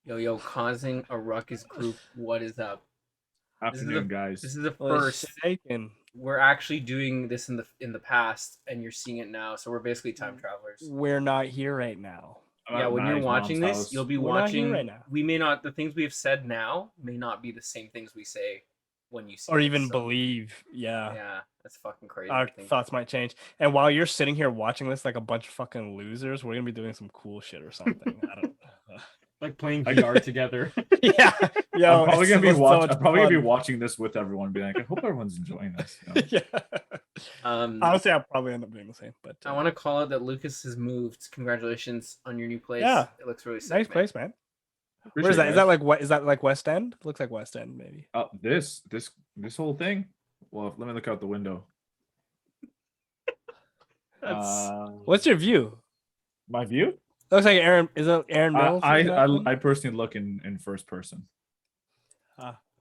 Yo, causing a ruckus group. What is up? This is Afternoon, the guys. this is the Well, first. shaking. We're actually doing this in the past, and you're seeing it now. So we're basically time travelers. We're not here right now. I'm Yeah, at when you're Maddie's watching mom's this, house. you'll be We're not here right watching. now. We may not. The things we have said now may not be the same things we say when you see Or this, even so, believe. Yeah. Yeah, that's fucking crazy. Our to think. thoughts might change. And while you're sitting here watching this like a bunch of fucking losers, we're gonna be doing some cool shit or something. I don't Like playing VR together. Yeah. Yo, I'm probably it's gonna be so watching. much I'm probably gonna be fun. watching this with everyone, being like, I hope everyone's enjoying this. You know? Yeah. Honestly, I'll probably end up doing the same. But I want to call it that Lucas has moved. Congratulations on your new place. Yeah. It looks really sick. nice man. place, man. Appreciate Where is that? it, Is that guys. like what? Is that like West End? Looks like West End, maybe. This whole thing. Well, let me look out the window. What's your view? My view? Looks like Aaron. Is it Aaron Mills? I personally look in first person.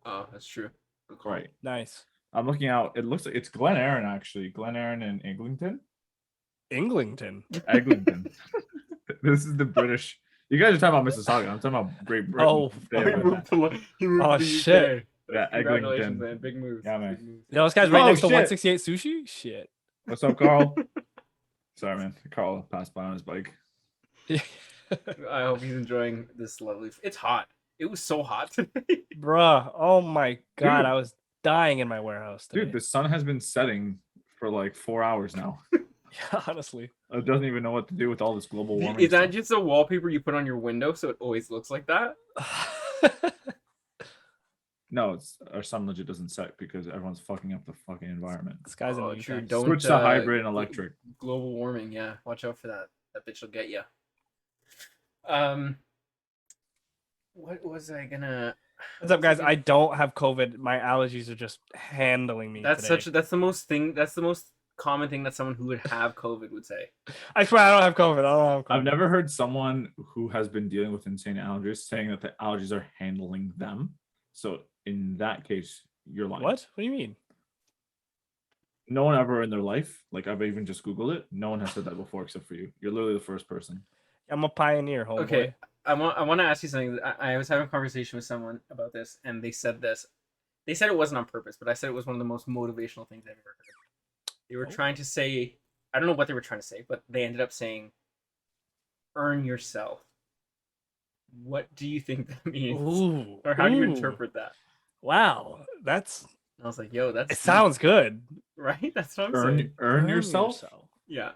Oh, that's true. Good call. Right. Nice. I'm looking out. It looks like it's Glen Aaron actually. Glen Aaron and Eglinton. Eglinton. Eglinton. This is the British. You guys are talking about Mississauga. I'm talking about Great Britain. Oh, He moved Oh, to the shit. UK. Yeah, Congratulations, Eglinton. man. Big moves. Yeah, man. Big moves. Yo, this guy's right Oh, next to shit. 168 Sushi. Shit. What's up, Carl? Sorry, man. Carl passed by on his bike. I hope he's enjoying this lovely. It's hot. It was so hot today. Bruh. Oh my god. Dude. I was dying in my warehouse today. Dude, the sun has been setting for like 4 hours now. Yeah, honestly. It doesn't even know what to do with all this global warming. Is that stuff. just a wallpaper you put on your window so it always looks like that? No, it's our sun legit doesn't set because everyone's fucking up the fucking environment. This guy's Oh, in true. Utah. Don't Switch to hybrid and electric. Global warming, yeah. Watch out for that. That bitch will get you. What was I gonna? What's up, guys? I don't have COVID. My allergies are just handling me. That's today. that's the most thing. That's the most common thing that someone who would have COVID would say. I swear I don't have COVID. I don't have COVID. I've never heard someone who has been dealing with insane allergies saying that the allergies are handling them. So in that case, you're lying. What? What do you mean? No one ever in their life, like I've even just Googled it, no one has said that before except for you. You're literally the first person. I'm a pioneer, homeboy. Okay, I want to ask you something. I was having a conversation with someone about this, and they said this. They said it wasn't on purpose, but I said it was one of the most motivational things I've ever heard. They were trying to say, I don't know what they were trying to say, but they ended up saying, "Earn yourself." What do you think that means, Ooh. or how do you Ooh. interpret that? Wow, that's. I was like, "Yo, that's It sounds good. right." That's what I'm saying. Earn yourself. Yeah.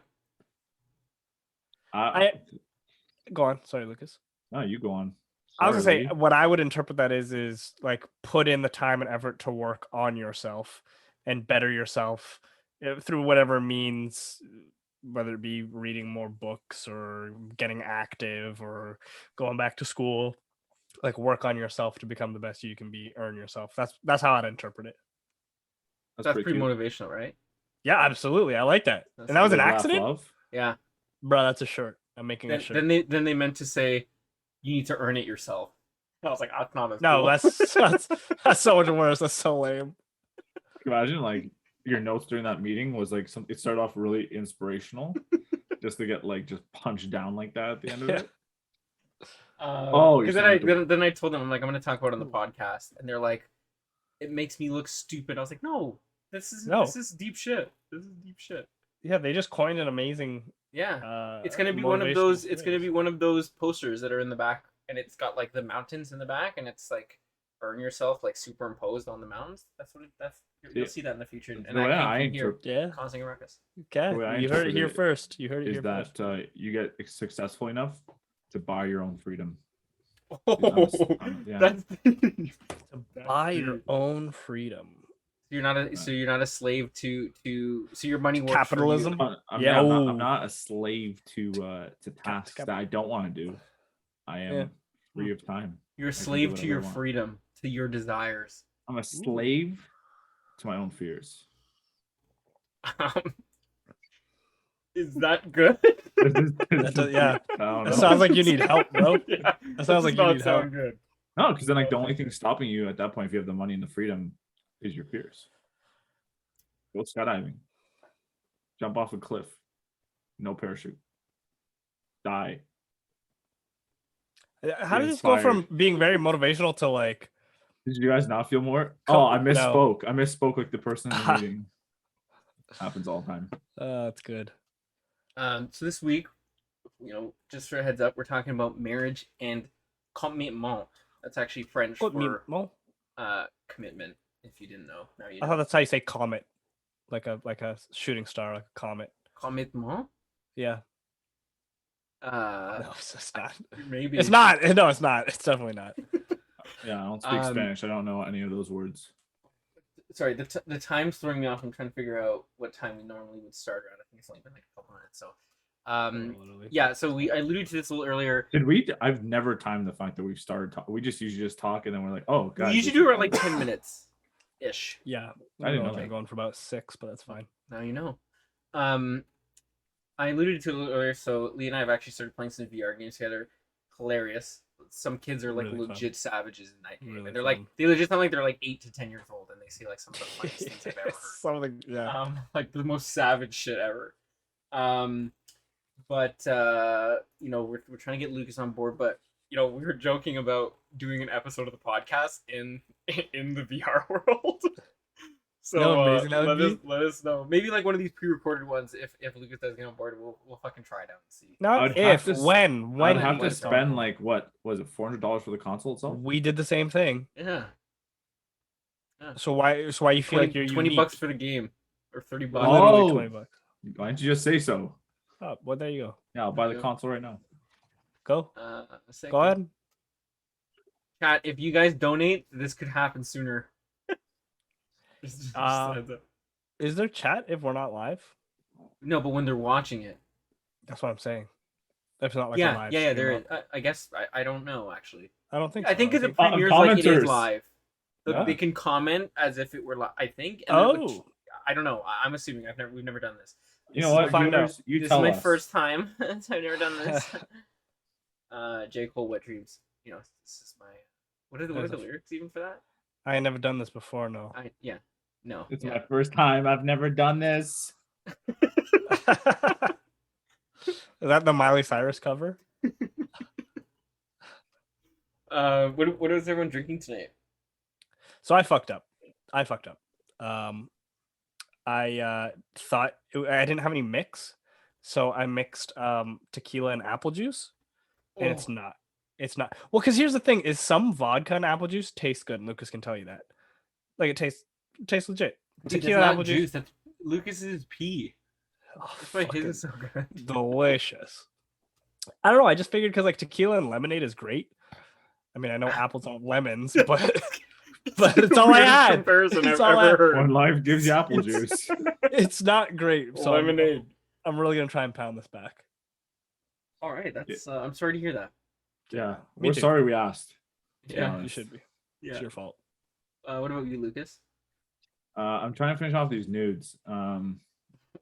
Go on. Sorry, Lucas. No, you go on. I was gonna Sorry, say lady. what I would interpret that is like put in the time and effort to work on yourself and better yourself through whatever means, whether it be reading more books or getting active or going back to school. Like work on yourself to become the best you can be. Earn yourself. That's how I'd interpret it. That's pretty cute. motivational, right? Yeah, absolutely. I like that. That's And that was an Laugh, accident, love. Yeah. bro. That's a shirt. I'm making a shirt. Then they meant to say, you need to earn it yourself. I was like, that's not as No, cool. that's so much worse. That's so lame. Imagine like your notes during that meeting was like it started off really inspirational, just to get like just punched down like that at the end of it. Because then I told them, I'm like, I'm gonna talk about it on the podcast, and they're like, it makes me look stupid. I was like, no, this is deep shit. This is deep shit. Yeah, they just coined an amazing. Yeah, it's gonna be one of those. It's gonna be one of those posters that are in the back, and it's got like the mountains in the back, and it's like earn yourself like superimposed on the mountains. You'll see that in the future. And I came from here causing a ruckus. Okay, you heard it here first. You heard it is here that first. You get successful enough to buy your own freedom. Oh, Yeah. that's To buy your own freedom. You're not a slave to so your money works Capitalism. For you. I'm not a slave to tasks that I don't want to do. I am free of time. You're a slave to your freedom, to your desires. I'm a slave to my own fears. Is that good? Yeah. That sounds like you need help, bro. Yeah, that sounds like you need help. Good. No, because then like the only thing stopping you at that point, if you have the money and the freedom, is your fears. Go skydiving. Jump off a cliff. No parachute. Die. How did this go from being very motivational to like? Did you guys not feel more? Oh, I No. misspoke. I misspoke like the person in the meeting. Happens all the time. That's good. So this week, just for a heads up, we're talking about marriage and commitment. That's actually French for commitment. If you didn't know, now you know. I thought that's how you say comet, like a shooting star, like a comet. Commitment. Yeah. No, it's not. Maybe it's not. No, it's not. It's definitely not. Yeah, I don't speak Spanish. I don't know any of those words. Sorry, the time's throwing me off. I'm trying to figure out what time we normally would start around. I think it's only been like a couple minutes. So, yeah. So I alluded to this a little earlier. Did we? I've never timed the fact that we've started. We just usually just talk, and then we're like, oh, guys. We usually do around like 10 minutes, ish. Yeah, I didn't know I've that. going for about 6, but that's fine. Now you know. I alluded to it a little earlier. So Lee and I have actually started playing some VR games together. Hilarious. Some kids are like Really legit savages in that game. Really And they're fun. like they legit sound like they're like 8 to 10 years old, and they say like some of the funniest things I've ever heard. Something, yeah. Like the most savage shit ever. But we're trying to get Lucas on board, but we were joking about doing an episode of the podcast in the VR world. So No, amazing that would be. let us know. Maybe like one of these pre-recorded ones. If Lucas does get on board, we'll fucking try it out and see. Not if, when. I'd have to when spend like what was it, $400 for the console itself? We did the same thing. Yeah. So why you feel like you're $20 unique? for the game, or $30 bucks. Literally $20. Why didn't you just say so? Oh, well, there you go. Yeah, I'll buy the console right now. Go. A Go ahead. Chat, if you guys donate, this could happen sooner. Just a heads up. Is there chat if we're not live? No, but when they're watching it. That's what I'm saying. If it's not like Yeah, a live yeah, stream, there is. I guess I don't know actually. I don't think. I think because it Uh, premieres like it is commenters. live. Yeah. They can comment as if it were live. I think. And I don't know. I'm assuming. We've never done this. You know what? find out. You This tell is my us. first time. So I've never done this. J. Cole, Wet Dreams. This is my. What are the lyrics even for that? I ain't never done this before. No. No. It's my first time. I've never done this. Is that the Miley Cyrus cover? What is everyone drinking tonight? So I fucked up. I thought I didn't have any mix, so I mixed tequila and apple juice, and it's not. Well, because here's the thing: is some vodka and apple juice tastes good. And Lucas can tell you that. Like it tastes legit. Dude, Tequila and apple juice. That's Lucas's pee. Oh, That's why his fucking is so good. delicious. I don't know. I just figured because like tequila and lemonade is great. I mean, I know apples aren't lemons, but it's all I had. Comparison It's I've all I ever heard. When life gives you apple juice. It's not great. So Lemonade. I'm really gonna try and pound this back. All right, that's. I'm sorry to hear that. Yeah, Me we're too. sorry we asked. Yeah, you honest. should be. Yeah. It's your fault. What about you, Lucas? I'm trying to finish off these nudes.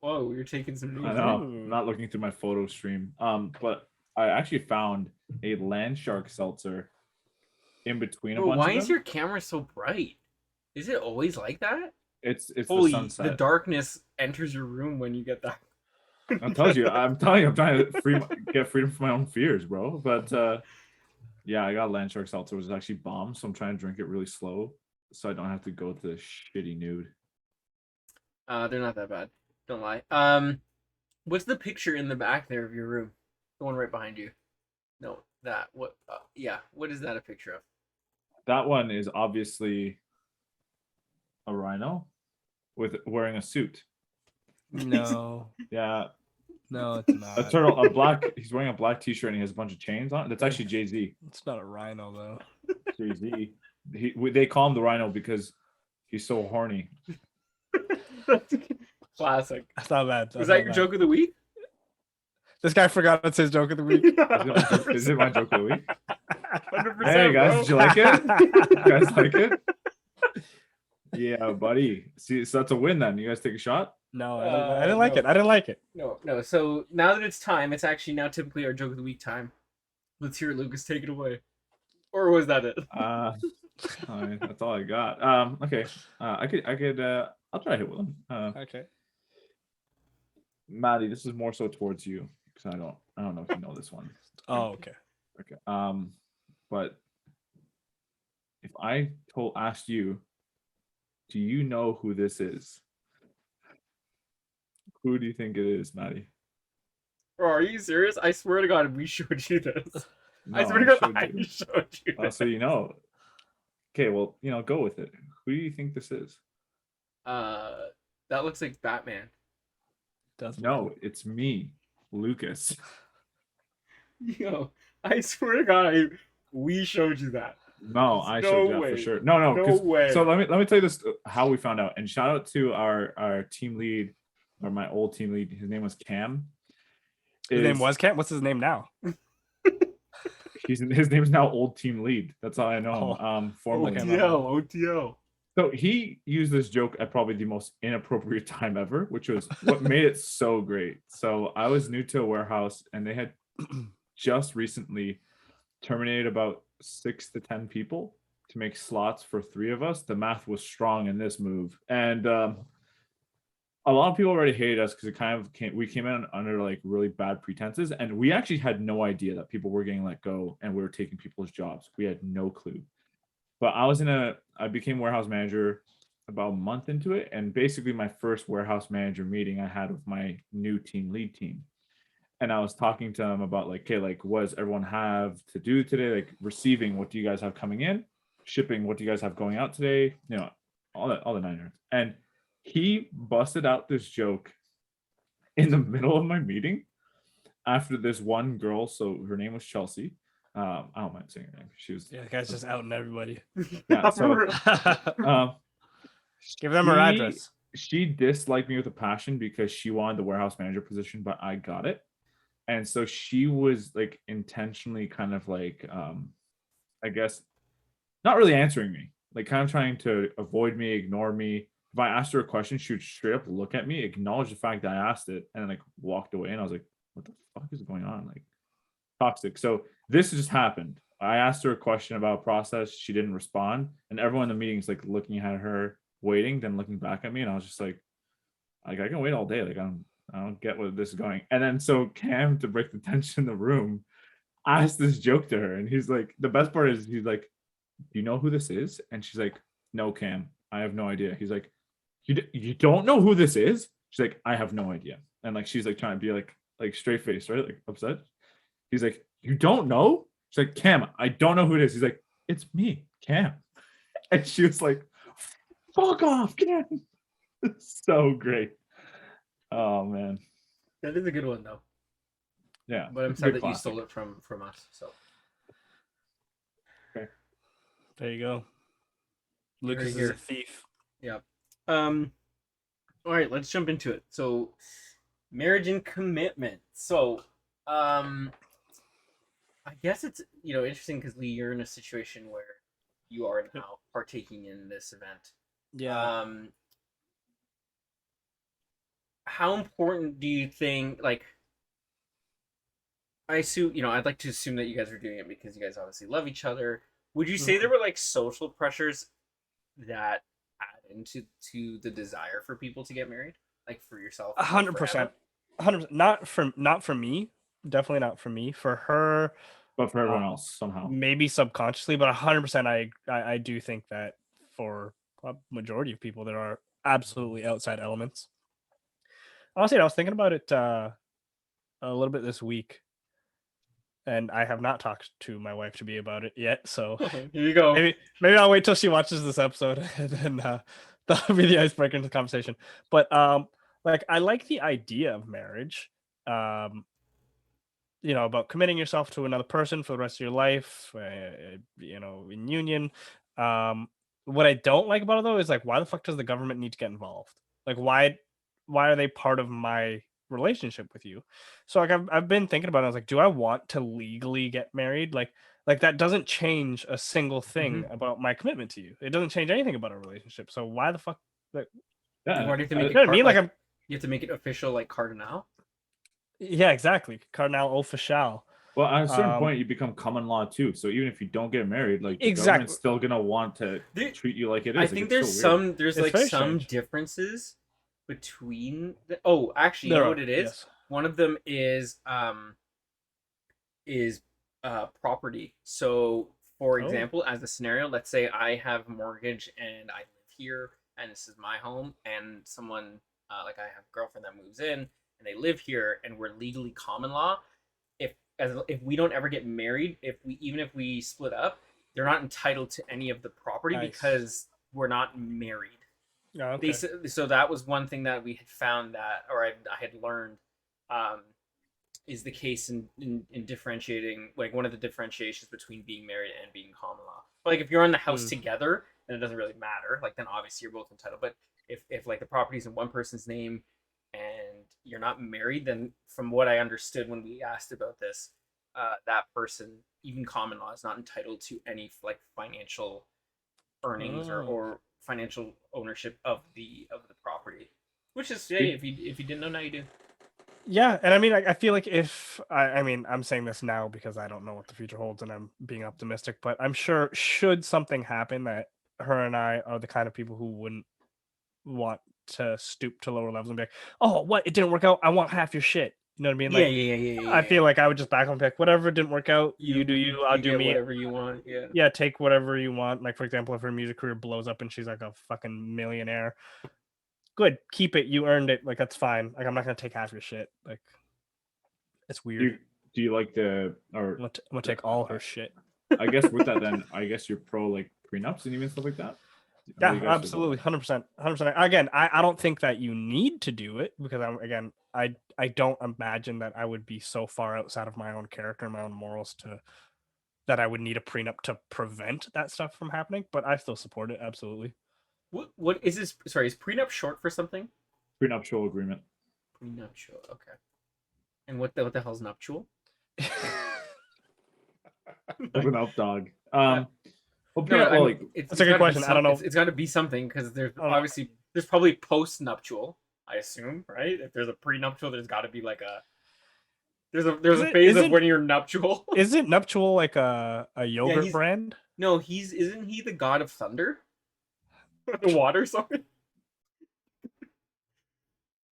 Whoa, you're taking some I news. know. Ooh. I'm not looking through my photo stream. But I actually found a land shark seltzer in between a Bro, bunch why of is them. your camera so bright? Is it always like that? It's Holy, the sunset. the darkness enters your room when you get that. I'm telling you, I'm trying to get freedom from my own fears, bro. But yeah, I got land shark seltzer, which is actually bomb. So I'm trying to drink it really slow, so I don't have to go to the shitty nude. They're not that bad. Don't lie. What's the picture in the back there of your room? The one right behind you. No, that. What? Yeah. What is that a picture of? That one is obviously a rhino with wearing a suit. No, Yeah, no, it's not. a turtle, a black. He's wearing a black T-shirt and he has a bunch of chains on. That's actually Jay-Z. It's not a rhino though. Jay-Z. They call him the rhino because he's so horny. Classic. That's not bad. Was that your joke of the week? This guy forgot it's his joke of the week. Is it my joke of the week? 100%, Hey guys, bro. did you like it? You guys like it? Yeah, buddy. See, so that's a win then. You guys take a shot? No, I didn't like it. I didn't like it. No. So now that it's time, it's actually now typically our joke of the week time. Let's hear it, Lucas. Take it away. Or was that it? That's all I got. Okay. I could I'll try to hit with them. Okay. Maddie, this is more so towards you because I don't know if you know this one. Oh, okay. Okay. but if I asked you, do you know who this is? Who do you think it is, Maddie? Bro, are you serious? I swear to God, we showed you this. I No, swear to God, showed I you. showed you Oh, this. so you know. Okay, well, go with it. Who do you think this is? That looks like Batman. Does No, it's me, Lucas. Yo, I swear to God, we showed you that. No, There's I no showed you that for way. sure. No, No because way. so let me tell you this how we found out. And shout out to our team lead, or my old team lead. His name was Cam. His name was Cam. What's his name now? His name is now old team lead. That's how I know him. Formerly. Okay, OTL. So he used this joke at probably the most inappropriate time ever, which was what made it so great. So I was new to a warehouse, and they had just recently terminated about 6 to 10 people to make slots for 3 of us. The math was strong in this move, and a lot of people already hated us because we came in under like really bad pretenses, and we actually had no idea that people were getting let go and we were taking people's jobs. We had no clue. But I became warehouse manager about a month into it, and basically my first warehouse manager meeting I had with my new team lead team. And I was talking to them about like, okay, like what does everyone have to do today? Like receiving, what do you guys have coming in? Shipping, what do you guys have going out today? All the nine yards. And he busted out this joke in the middle of my meeting after this one girl. So her name was Chelsea. I don't mind saying her name. She was Yeah, the guy's just outing everybody. Yeah, so Give them her address. She disliked me with a passion because she wanted the warehouse manager position, but I got it. And so she was like intentionally kind of like I guess not really answering me, like kind of trying to avoid me, ignore me. If I asked her a question, she would straight up look at me, acknowledge the fact that I asked it, and then like walked away. And I was like, what the fuck is going on? Like toxic. So this just happened. I asked her a question about a process. She didn't respond. And everyone in the meeting's like looking at her, waiting, then looking back at me. And I was just like I can wait all day. Like I don't get where this is going. And then so Cam, to break the tension in the room, asked this joke to her. And he's like, the best part is he's like, do you know who this is? And she's like, no, Cam, I have no idea. He's like, you don't know who this is? She's like, I have no idea. And like she's like trying to be like straight faced, right? Like upset. He's like, you don't know? She's like, Cam, I don't know who it is. He's like, it's me, Cam. And she was like, fuck off, Cam. So great. Oh man. That is a good one though. Yeah. But I'm it's a sad good that you classic. stole it from us. So Okay. There you go. You heard it Lucas is here. a thief. Yeah. All right, let's jump into it. So, marriage and commitment. So, I guess it's interesting because Lee, you're in a situation where you are now partaking in this event. Yeah. How important do you think? Like, I assume I'd like to assume that you guys are doing it because you guys obviously love each other. Would you say there were like social pressures that add into the desire for people to get married, like for yourself? 100%. 100%. Not for me. Definitely not for me. For her, But for everyone else somehow. maybe subconsciously, but 100%. I do think that for a majority of people, there are absolutely outside elements. Honestly, I was thinking about it a little bit this week, and I have not talked to my wife to be about it yet. So Here you go. maybe I'll wait till she watches this episode, and then that'll be the icebreaker in the conversation. But like I like the idea of marriage. About committing yourself to another person for the rest of your life, in union. What I don't like about it though is like, why the fuck does the government need to get involved? Like, why are they part of my relationship with you? So like, I've been thinking about it. I was like, do I want to legally get married? Like that doesn't change a single thing about my commitment to you. It doesn't change anything about our relationship. So why the fuck? Like, Yeah. Why do you have to make you know what I mean? Like, you have to make it official, like cardinal. yeah, exactly. Cardinal official. Well, at a certain point, you become common law too. So even if you don't get married, like the government's still gonna want to treat you like it is. I think there's some differences between. Actually, you know what it is? Yes. One of them is property. So For Oh. example, as a scenario, let's say I have a mortgage and I live here and this is my home, and someone like I have a girlfriend that moves in and they live here and we're legally common law. If we don't ever get married, if we split up, they're not entitled to any of the property Nice. because we're not married. Yeah, okay. So that was one thing that we had found that, or I had learned, um, is the case in differentiating, like one of the differentiations between being married and being common law. But like if you're in the house together, then it doesn't really matter. Like then obviously you're both entitled. But if like the property's in one person's name and you're not married, then from what I understood when we asked about this, that person, even common law, is not entitled to any like financial earnings or financial ownership of the property. Which is, hey, if you didn't know, now you do. Yeah, and I mean, I feel like if I mean, I'm saying this now because I don't know what the future holds, and I'm being optimistic. But I'm sure, should something happen, that her and I are the kind of people who wouldn't want to stoop to lower levels and be like, "Oh, what? It didn't work out. I want half your shit." You know what I mean? Like, Yeah. I feel like I would just back and pick whatever didn't work out. You do you. I'll do get me. whatever you want. Yeah. Yeah, take whatever you want. Like, for example, if her music career blows up and she's like a fucking millionaire, good, keep it. You earned it. Like, that's fine. Like, I'm not gonna take half your shit. Like, it's weird. Do you like the or I'm gonna take all her shit. I guess with that then I guess you're pro like prenups and even stuff like that. How do you Yeah, guys feel about absolutely, 100%, 100%. Again, I don't think that you need to do it because I don't imagine that I would be so far outside of my own character and my own morals to that I would need a prenup to prevent that stuff from happening. But I still support it, absolutely. What is this? Sorry, is prenup short for something? prenuptial agreement? Prenuptial. Okay. And what the hell's nuptial? Open up, dog. No, Well, I mean, like That's a good question. I don't know. It's got to be something because there's I don't know. obviously there's probably post nuptial. I assume, right? If there's a prenuptial, there's got to be like a there's a phase of when you're nuptial. Isn't nuptial like a yogurt brand? No, isn't he the god of thunder? The water, sorry.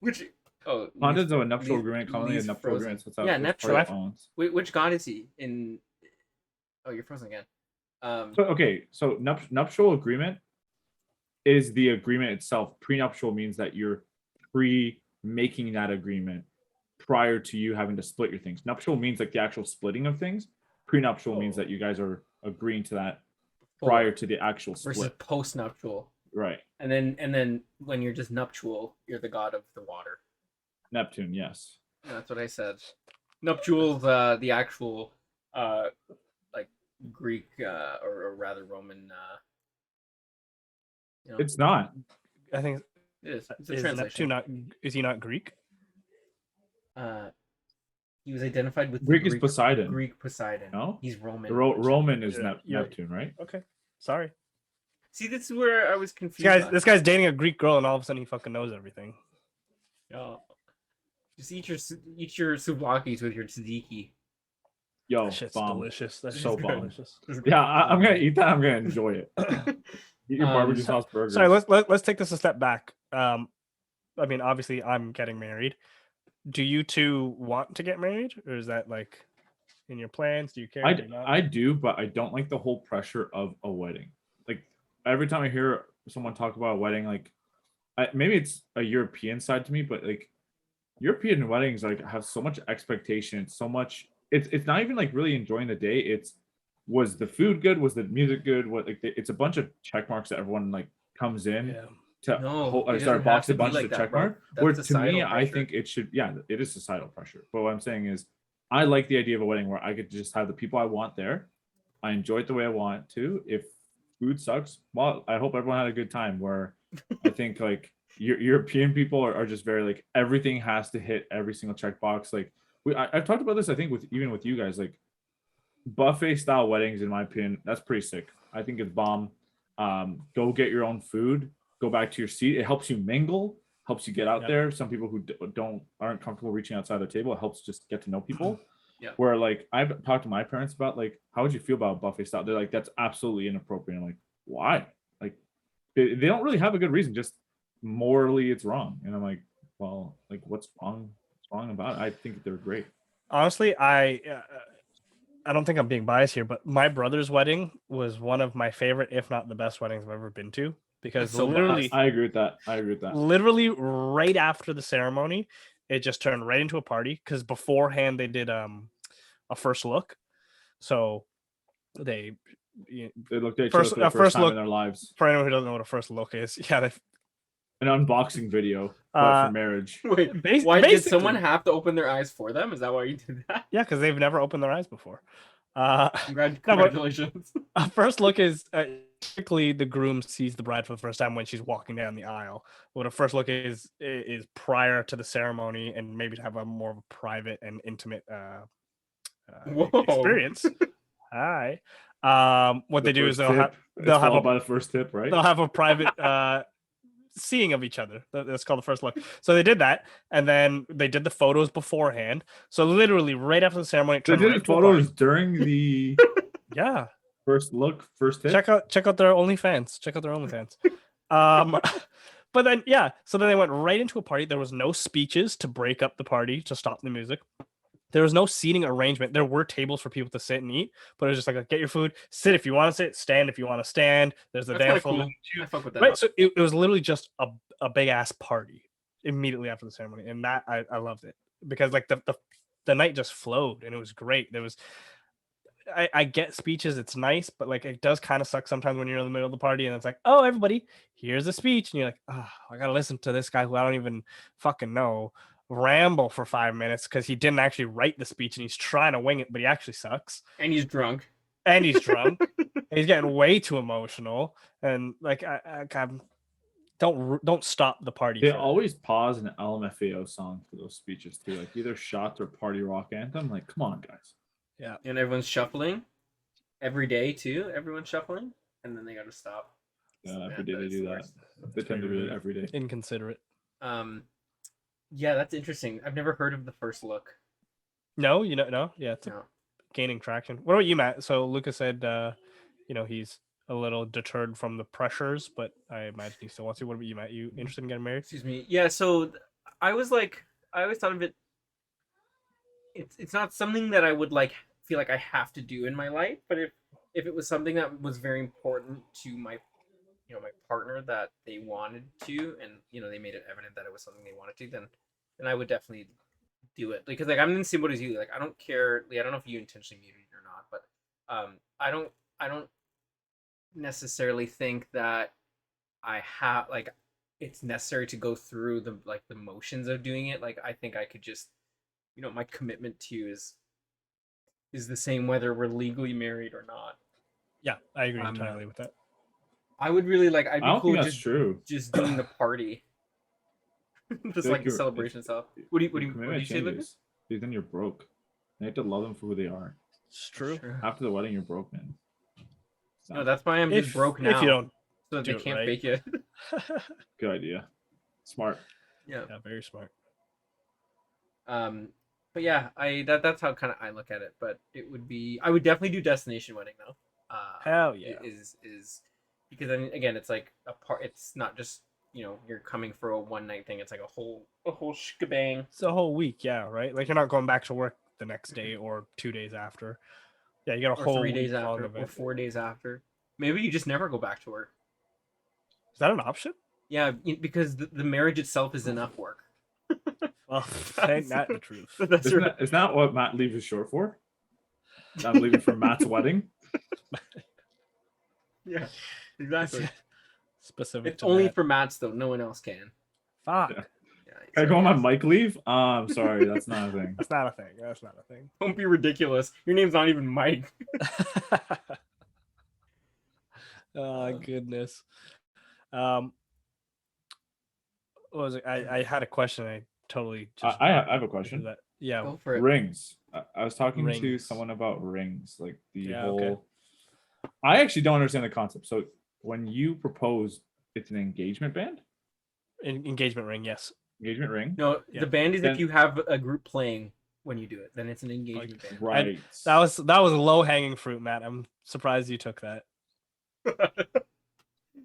Which condos of a nuptial agreement, commonly a nuptial agreement. So yeah, nuptial. Owns. Wait, which god is he in? Oh, you're frozen again. So nuptial agreement is the agreement itself. Prenuptial means that you're pre-making that agreement prior to you having to split your things. Nuptial means like the actual splitting of things. Prenuptial means that you guys are agreeing to that prior to the actual split. Versus post-nuptial. Right. And then when you're just nuptial, you're the god of the water. Neptune, yes. Yeah, that's what I said. Nuptial's the actual like Greek or rather Roman It's not. I think it is. It's a is translation. Neptune is he not Greek? He was identified with Greek is Poseidon. Greek Poseidon. No, he's Roman. Roman is Neptune, right? Okay, sorry. See, this is where I was confused. This guy's dating a Greek girl, and all of a sudden he fucking knows everything. Oh. Just eat your souvlaki with your tzatziki. Yo, that shit's bomb. Delicious. That's so bomb. Delicious. Yeah, I'm gonna eat that. I'm gonna enjoy it. Eat your barbecue sauce burgers. Sorry, let's take this a step back. I mean, obviously, I'm getting married. Do you two want to get married, or is that like in your plans? Do you care? I do, but I don't like the whole pressure of a wedding. Like every time I hear someone talk about a wedding, like maybe it's a European side to me, but like European weddings like have so much expectation, so much. It's not even like really enjoying the day. It's was the food good? Was the music good? What like it's a bunch of check marks that everyone like comes in to start box a bunch of check mark. Where to me, I think it should. Yeah, it is societal pressure. But what I'm saying is, I like the idea of a wedding where I could just have the people I want there. I enjoy it the way I want to. If food sucks, well, I hope everyone had a good time. Where I think like European people are just very like everything has to hit every single checkbox. Like I've talked about this. I think with you guys, like buffet style weddings, in my opinion, that's pretty sick. I think it's bomb. Go get your own food. Go back to your seat. It helps you mingle. Helps you get out there. Some people who aren't comfortable reaching outside the table, it helps just get to know people. Yeah. Where like I've talked to my parents about like how would you feel about buffet style? They're like that's absolutely inappropriate. I'm like why? Like they don't really have a good reason. Just morally it's wrong. And I'm like well like what's wrong? What's wrong about it? I think they're great. Honestly, I don't think I'm being biased here, but my brother's wedding was one of my favorite, if not the best weddings I've ever been to, because That's so literally, biased. I agree with that. I agree with that. literally right after the ceremony, it just turned right into a party. Because beforehand they did a first look, so they They looked at each other first for the a first first time look in their lives. for anyone who doesn't know what a first look is. Yeah, they An unboxing video, but for uh marriage. Wait, why did basically, someone have to open their eyes for them? Is that why you did that? yeah, because they've never opened their eyes before. No, but Congratulations. a first look is typically the groom sees the bride for the first time when she's walking down the aisle. What a first look is prior to the ceremony, and maybe to have a more of a private and intimate Whoa. experience. Hi. What The they do is first tip. It's followed by the first tip, right? they'll have a private seeing of each other. That's called the first look. So they did that, and then they did the photos beforehand. So literally, right after the ceremony, it They turned did right the to a party. photos during the Yeah, first look, first tip. check out their OnlyFans. Check out their OnlyFans. Um, but then yeah, so then they went right into a party. There was no speeches to break up the party to stop the music. There was no seating arrangement. There were tables for people to sit and eat, but it was just like, get your food, sit if you want to sit, stand if you want to stand. There's a That's dance kind of floor. cool. I fuck with that. Right, so it was literally just a big ass party immediately after the ceremony, and that I loved it because like the night just flowed and it was great. There was I get speeches, it's nice, but like it does kind of suck sometimes when you're in the middle of the party and it's like, oh, everybody, here's a speech, and you're like, oh, I gotta listen to this guy who I don't even fucking know ramble for 5 minutes because he didn't actually write the speech and he's trying to wing it, but he actually sucks. And he's drunk. And he's drunk. And he's getting way too emotional. And like I'm don't stop the party. They for always pause an LMFAO song for those speeches too, like either Shot or Party Rock Anthem. Like, come on, guys. Yeah. And everyone's shuffling every day too. Everyone's shuffling, and then they got to stop. Yeah, every day they do that. They tend to do it every day. Inconsiderate. Yeah, that's interesting. I've never heard of the first look. No, no. Yeah, it's gaining traction. What about you, Matt? So Lucas said, he's a little deterred from the pressures, but I imagine he still wants to. What about you, Matt? You interested in getting married? Excuse me. Yeah, so I always thought of it. It's not something that I would like feel like I have to do in my life, but if it was something that was very important to my my partner that they wanted to, and they made it evident that it was something they wanted to, then I would definitely do it. Because like I'm in the same boat as you. Like I don't care. I don't know if you intentionally muted it or not, but I don't necessarily think that I have like it's necessary to go through the motions of doing it. Like I think I could just my commitment to you is the same whether we're legally married or not. Yeah, I agree entirely with that. I would really like. I'd be I don't cool think with that's true. just doing the party, just like the celebration stuff. What do you say, Lucas? Because then you're broke. You have to love them for who they are. It's true. After the wedding, you're broke, man. No, that's why I'm just broke now. If you don't, so that they can't fake it. Good idea. Smart. Yeah, very smart. But yeah, that's how kind of I look at it. But it would be I would definitely do destination wedding though. Hell yeah. Is because then again it's like a part. It's not just you're coming for a one night thing. It's like a whole shebang. It's a whole week, yeah, right. Like you're not going back to work the next day or 2 days after. Yeah, you got a whole 3 days long after event. or 4 days after. Maybe you just never go back to work. Is that an option? Yeah, because the marriage itself is enough work. Well, ain't that the truth? Isn't that what Matt leave is short for? I'm leaving for Matt's wedding. Yeah, exactly. Specific. It's only for Matt's though. No one else can. Fuck. Yeah. Yeah, Can I go on my mic leave? I'm sorry, that's not a thing. That's not a thing. That's not a thing. Don't be ridiculous. Your name's not even Mike. Oh goodness. What was it? I had a question. I totally just. I have a question. That. Yeah. Go for it. Rings. I was talking to Rings. someone about rings, like the whole. Okay. I actually don't understand the concept. So when you propose, it's an engagement band. Engagement ring, yes. Engagement ring. No, Yeah. the band is Then- if you have a group playing when you do it, then it's an engagement band. Right. That was low hanging fruit, Matt. I'm surprised you took that.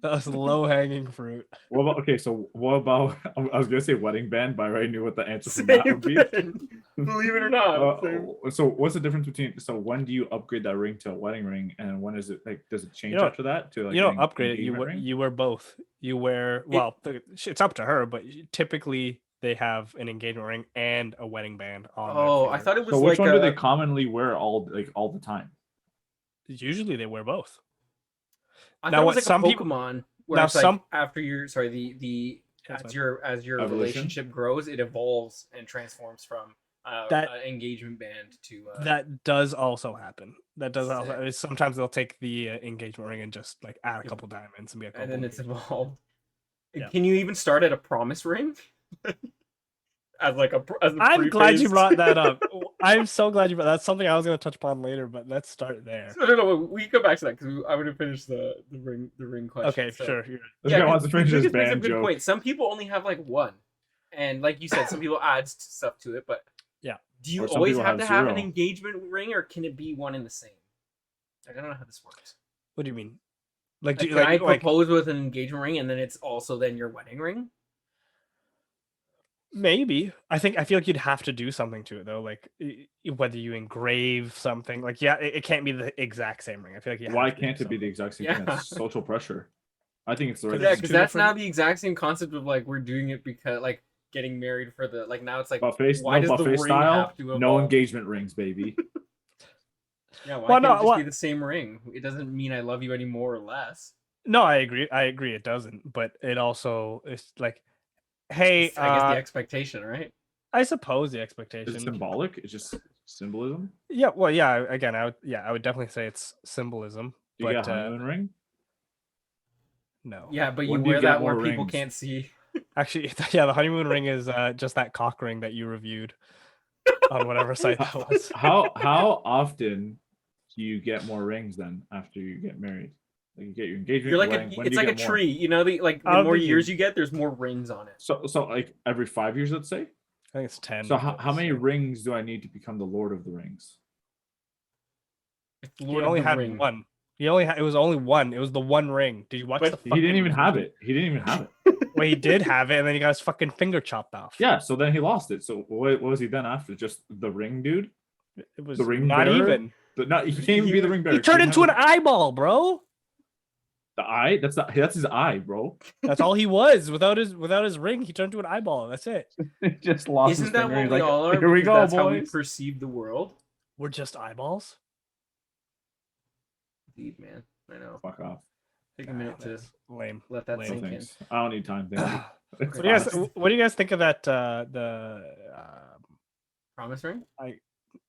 That was low hanging fruit. What about okay? So what about? I was gonna say wedding band, but I already knew what the answer from that would be. thing. Believe it or not. Same. So what's the difference between? So when do you upgrade that ring to a wedding ring, and when is it like? Does it change You don't- after that to like? You don't an upgrade it. engagement ring? You wear both. You wear well. It's up to her, but typically they have an engagement ring and a wedding band on. Oh, their I thought it was So which like one do they commonly wear all the time? Usually they wear both. I Now thought it what was like some a people- Pokemon where now it's like some- after your the That's as fine. your Evolution? relationship grows, it evolves and transforms from That- an engagement band to That does also happen. That does Sick. also. Sometimes they'll take the engagement ring and just like add a Yeah. couple diamonds and be a couple. and then it's engagement. evolved. Yeah. Can you even start at a promise ring? as like a as a I'm glad you preface? brought that up. I'm so glad you brought. That's something I was going to touch upon later, but let's start there. No, we can go back to that because I would have finished the ring question. Okay, so. sure. This guy 'cause wants to finish his Lucas brings up a band good joke. point. Some people only have like one, and like you said, some people add stuff to it. But Yeah. do you Or some always people have to have have an 0. engagement ring, or can it be one and the same? Like, I don't know how this works. What do you mean? Like, Like, do, can I like propose with an engagement ring, and then it's also then your wedding ring? maybe. I feel like you'd have to do something to it though. Like whether you engrave something. Like it can't be the exact same ring. I feel like you. Why have to do can't it be the something. exact same Yeah. thing? That's social pressure. I think it's the right Because Yeah, it's thing. because two that's different- now the exact same concept of like we're doing it because like getting married for the like now it's like Buffet, why no does the buffet ring style, have to no evolve? engagement rings, baby. Yeah, why Well, can't no, it just what- be the same ring? It doesn't mean I love you any more or less. No, I agree. It doesn't, but it also is like, hey, It's, I guess the expectation, right? I suppose the Is expectation. it symbolic? It's just symbolism. Yeah, well, yeah. Again, I would definitely say it's symbolism. Do you but get a honeymoon ring? no, Yeah, but you When do you wear get that where more people rings? can't see. actually, yeah, the honeymoon ring is just that cock ring that you reviewed on whatever site that was. How often do you get more rings then after you get married? Like you get your engagement. You're like wedding, when it's do you like a get more? tree, you know. The I the don't more think you- years you get, there's more rings on it. So like every 5 years, let's say. I think it's 10. So how many so- rings do I need to become the Lord of the Rings? It's He Lord of only the had Ring. one. It was only one. It was the one ring. Did you watch But the? He didn't fucking even have movie? it. He didn't even have it. Well, he did have it, and then he got his fucking finger chopped off. Yeah. So then he lost it. So what was he then after? Just the ring dude? It was The ring not bearer? even. But no, he can't even be the ring bearer. He turned into an eye. eyeball, bro. The eye? That's his eye, bro. That's all he was. Without his ring, he turned into an eyeball. That's it. He just lost his Isn't that finger. what He's we like, all are? Here we Because go, that's how we boys. perceive the world. We're just eyeballs. Indeed, man. I know. Fuck off. Take a minute to That's lame. let that Lame. No sink in. thanks. I don't need time. Thank you. It's What do you guys? fine. What do you guys think of that? Promise ring?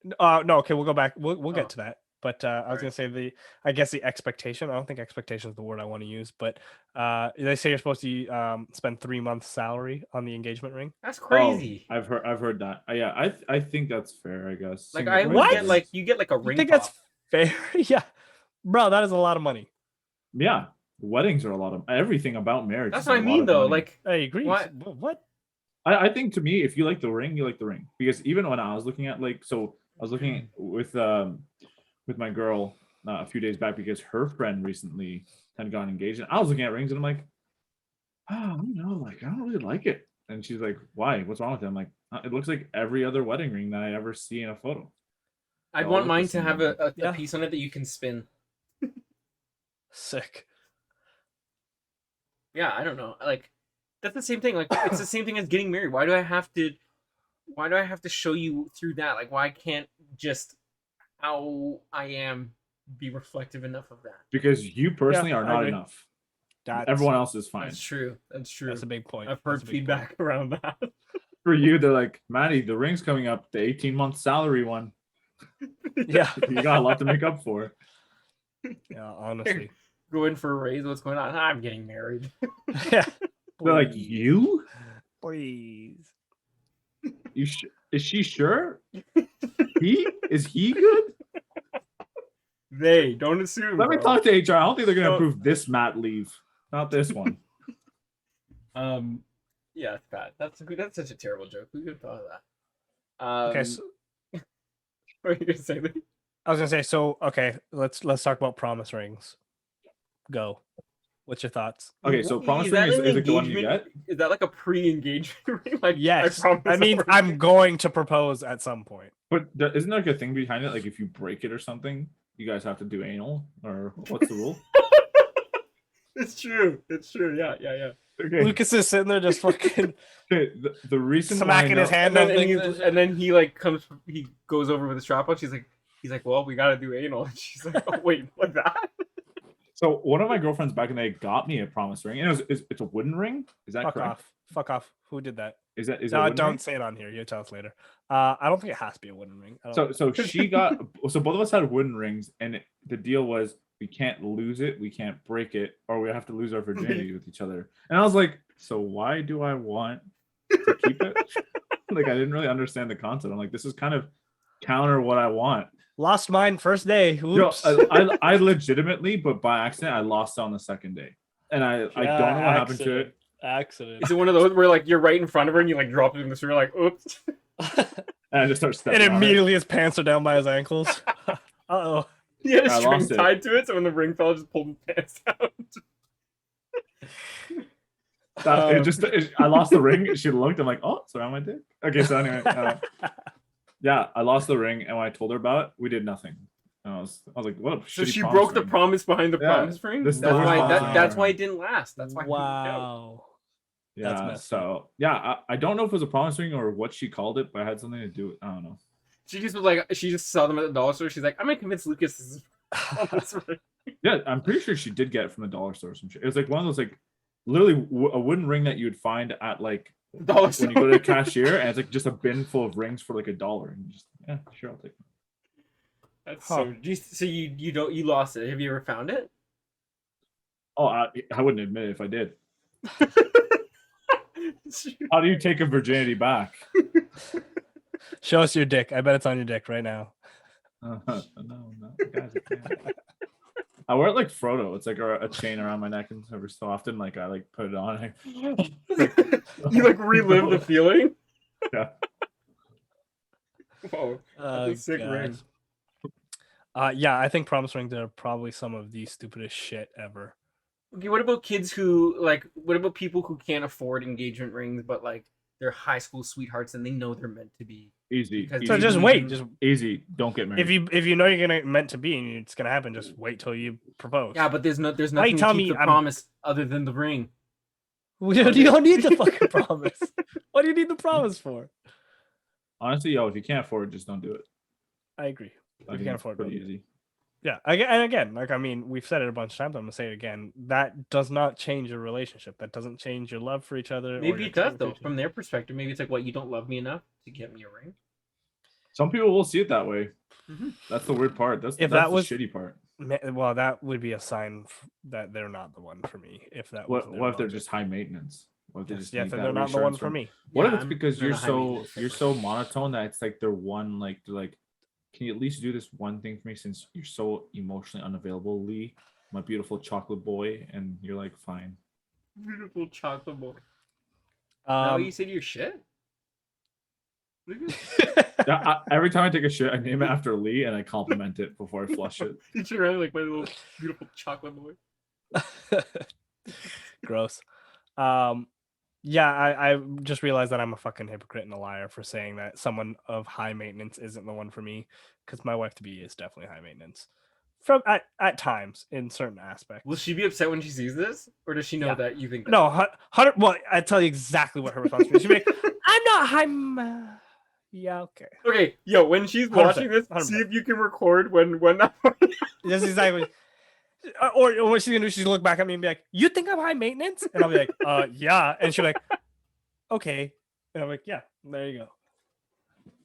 No. Okay, we'll go back. We'll Oh. get to that. But I was Alright. gonna say I guess the expectation. I don't think expectation is the word I want to use, but they say you're supposed to spend 3 months' salary on the engagement ring. That's Oh, crazy. I've heard that. Yeah, I think that's fair. I guess. Like Single I would What? get like you get like a You ring think pop. that's fair? Yeah, bro, that is a lot of money. Yeah, weddings are a lot of everything about marriage. That's is what a I lot mean of though. money. Like I agree. What? What? I think to me, if you like the ring, you like the ring. Because even when I was looking at I was looking with my girl a few days back because her friend recently had gotten engaged, and I was looking at rings and I'm like, oh, I don't know, like I don't really like it. And she's like, why? What's wrong with it? I'm like, it looks like every other wedding ring that I ever see in a photo. I'd all want look the mine to same. have a Yeah. piece on it that you can spin. Sick. Yeah, I don't know. Like that's the same thing. Like it's the same thing as getting married. Why do I have to show you through that? Like why can't just how I am be reflective enough of that? Because you personally are I not agree. enough. That's, Everyone else is fine. That's true. That's true. That's a big point. I've That's heard a big feedback around that. For you, they're like, Maddie, the ring's coming up, the 18-month salary one. point. Yeah. You got a lot to make up for. Yeah. Honestly. Go in for a raise. What's going on? I'm getting married. Yeah. They're like, Please. you? Please. Is she sure? Is he good? They don't assume. Let me bro. talk to HR. I don't think they're gonna No. approve this mat leave, not this one. Yeah, it's bad. That's such a terrible joke. Who could have thought of that? Okay. So, What are you gonna say? I was gonna say. So okay. Let's talk about promise rings. Go. What's your thoughts? Okay, so promise Is ring that is, an is like the one you engagement- get. Is that like a pre-engagement ring? Like, Yes, promise I mean over I'm here. going to propose at some point. But isn't there like a thing behind it? Like if you break it or something, you guys have to do anal, or what's the rule? It's true. It's true. Yeah. Okay. Lucas is sitting there just fucking Okay. The reason smacking why I his know, hand on things. And then he like he goes over with the strap on. He's like, well, we gotta do anal. And she's like, oh wait, like that? so one of my girlfriends back in the day got me a promise ring, and it's a wooden ring. Is that Fuck correct? off. Fuck off. Who did that? Is that No, a wooden don't ring? say it on here. You tell us later. I don't think it has to be a wooden ring. I don't- So she got so both of us had wooden rings, and the deal was we can't lose it, we can't break it, or we have to lose our virginity with each other. And I was like, so why do I want to keep it? Like I didn't really understand the concept. I'm like, this is kind of counter what I want. Lost mine first day. Yo, Oops. I legitimately, but by accident, I lost it on the second day, and I don't know what happened to it. Accident. Is it one of those where like you're right in front of her and you like drop it in the street? You're like, oops. And I just start stepping. And on it. immediately his pants are down by his ankles. Uh-oh. He had a I string lost it. tied to it, so when the ring fell, just pulled his pants down. I lost the ring. She looked. I'm like, oh, it's around my dick. Okay, so anyway, yeah, I lost the ring, and when I told her about it, we did nothing. And I was like, what a So shitty she promise broke the ring. promise behind the Yeah, promise ring. this is That's the why. worst That's promise why ring. it didn't last. That's why. Wow. That's Yeah, messed so yeah, I don't know if it was a promise ring or what she called it, but it had something to do with, I don't know. She just was like, she just saw them at the dollar store. She's like, I'm gonna convince Lucas this is a promise ring. Yeah, I'm pretty sure she did get it from the dollar store or some shit. It was like one of those like literally a wooden ring that you would find at like Dollar when store. you go to a cashier, and it's like just a bin full of rings for like $1. And you just, yeah, sure, I'll take it. That's Huh. so you lost it. Have you ever found it? Oh, I wouldn't admit it if I did. How do you take a virginity back? Show us your dick. I bet it's on your dick right now. No, guys, I can't. I wear it like Frodo. It's like a chain around my neck, and every so often, like I like put it on. You like relive the feeling. Yeah. Whoa, that's a sick ring. Yeah, I think promise rings are probably some of the stupidest shit ever. Okay, what about kids who like? What about people who can't afford engagement rings, but like they're high school sweethearts and they know they're meant to be? Easy. Because So easy, just wait. Just easy. Don't get married. if you know you're gonna meant to be and it's gonna happen, just wait till you propose. Yeah, but there's Why you nothing to tell keep me the I'm- promise other than the ring. You don't need the fucking promise. What do you need the promise for? Honestly, yo, if you can't afford it, just don't do it. I agree. I You think can't it's afford pretty it. easy. Yeah, and again, like I mean, we've said it a bunch of times. I'm gonna say it again. That does not change your relationship. That doesn't change your love for each other. or Maybe your it does though. communication. From their perspective, maybe it's like, what, you don't love me enough to get me a ring? Some people will see it that way. Mhm. That's the weird part. That's If that's that the was- shitty part. Well, that would be a sign that they're not the one for me. If that was What their if they're logic. just high maintenance? What if they Yes, just yeah, need then that they're not the one reassurance for from- me. What if Yeah, it's I'm because not a high maintenance you're type so person. monotone that it's like they're one like they're like, can you at least do this one thing for me since you're so emotionally unavailable, Lee, my beautiful chocolate boy, and you're like, fine. Beautiful chocolate boy. Is that what you say to your shit? Every time I take a shit, I name it after Lee and I compliment it before I flush it. You turn around like my little beautiful chocolate boy. Gross. Yeah, I just realized that I'm a fucking hypocrite and a liar for saying that someone of high maintenance isn't the one for me, because my wife to be is definitely high maintenance. From at times in certain aspects. Will she be upset when she sees this, or does she know Yeah. that you think that? No, 100. Well, I tell you exactly what her response is. She'll be like, "I'm not high." Yeah, okay. Okay, yo, when she's 100%, watching this, 100%. see if you can record when that. That's exactly. Or what she's gonna do? She's gonna look back at me and be like, "You think I'm high maintenance?" And I'll be like, yeah." And she'll be like, "Okay." And I'm like, "Yeah, there you go."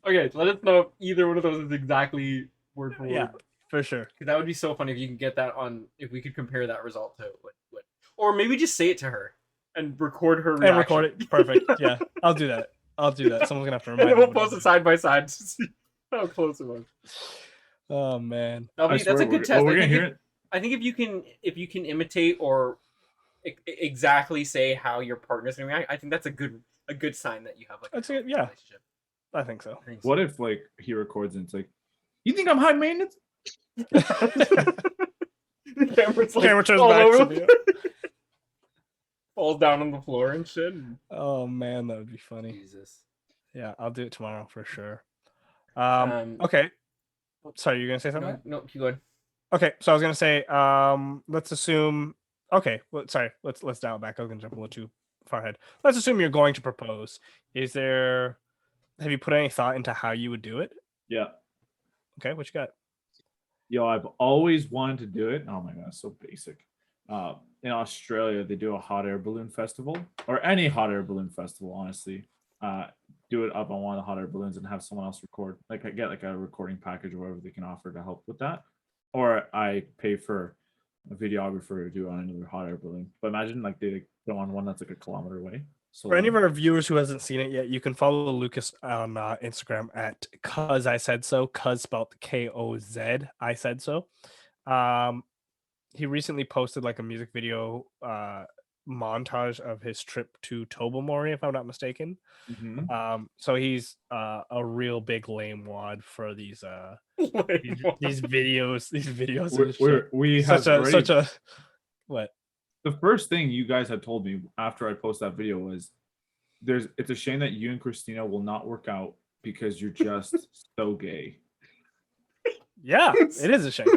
Okay, let us know if either one of those is exactly word for word. Yeah, for sure. 'Cause that would be so funny if you can get that on. If we could compare that result to what, or maybe just say it to her and record her reaction. And record it. Perfect. Yeah, I'll do that. Someone's gonna have to And remind then me. we'll post it side by side to see how close it was. Oh man. That's swear a good test. We're I gonna think hear if- it. I think if you can imitate or exactly say how your partner's gonna react, I think that's a good sign that you have like That's a it, yeah. relationship. I think so. I think so. What if like he records and it's like, you think I'm high maintenance? The camera's like Camera turns all back over to the me. place. falls down on the floor and shit. Oh man, that would be funny. Jesus. Yeah, I'll do it tomorrow for sure. Um, Okay. Sorry, you're gonna say something? No, keep going. Okay, so I was gonna say, let's assume. Okay, well, sorry, let's dial it back. I was gonna jump a little too far ahead. Let's assume you're going to propose. Have you put any thought into how you would do it? Yeah. Okay, what you got? Yo, I've always wanted to do it. Oh my god, it's so basic. In Australia, they do a hot air balloon festival, or any hot air balloon festival, honestly. Do it up on one of the hot air balloons and have someone else record. Like I get like a recording package or whatever they can offer to help with that, or I pay for a videographer to do it on another hot air balloon. But imagine like they go on one that's like a kilometer away. So For any of our viewers who hasn't seen it yet, you can follow Lucas on Instagram at Cuz I Said So. Cuz spelled Koz. I said so. He recently posted like a music video montage of his trip to Tobermory, if I'm not mistaken. Mhm. So he's a real big lame wad for these videos. These videos. and shit. We have such a what? The first thing you guys had told me after I posted that video was it's a shame that you and Christina will not work out because you're just so gay. Yeah, it is a shame.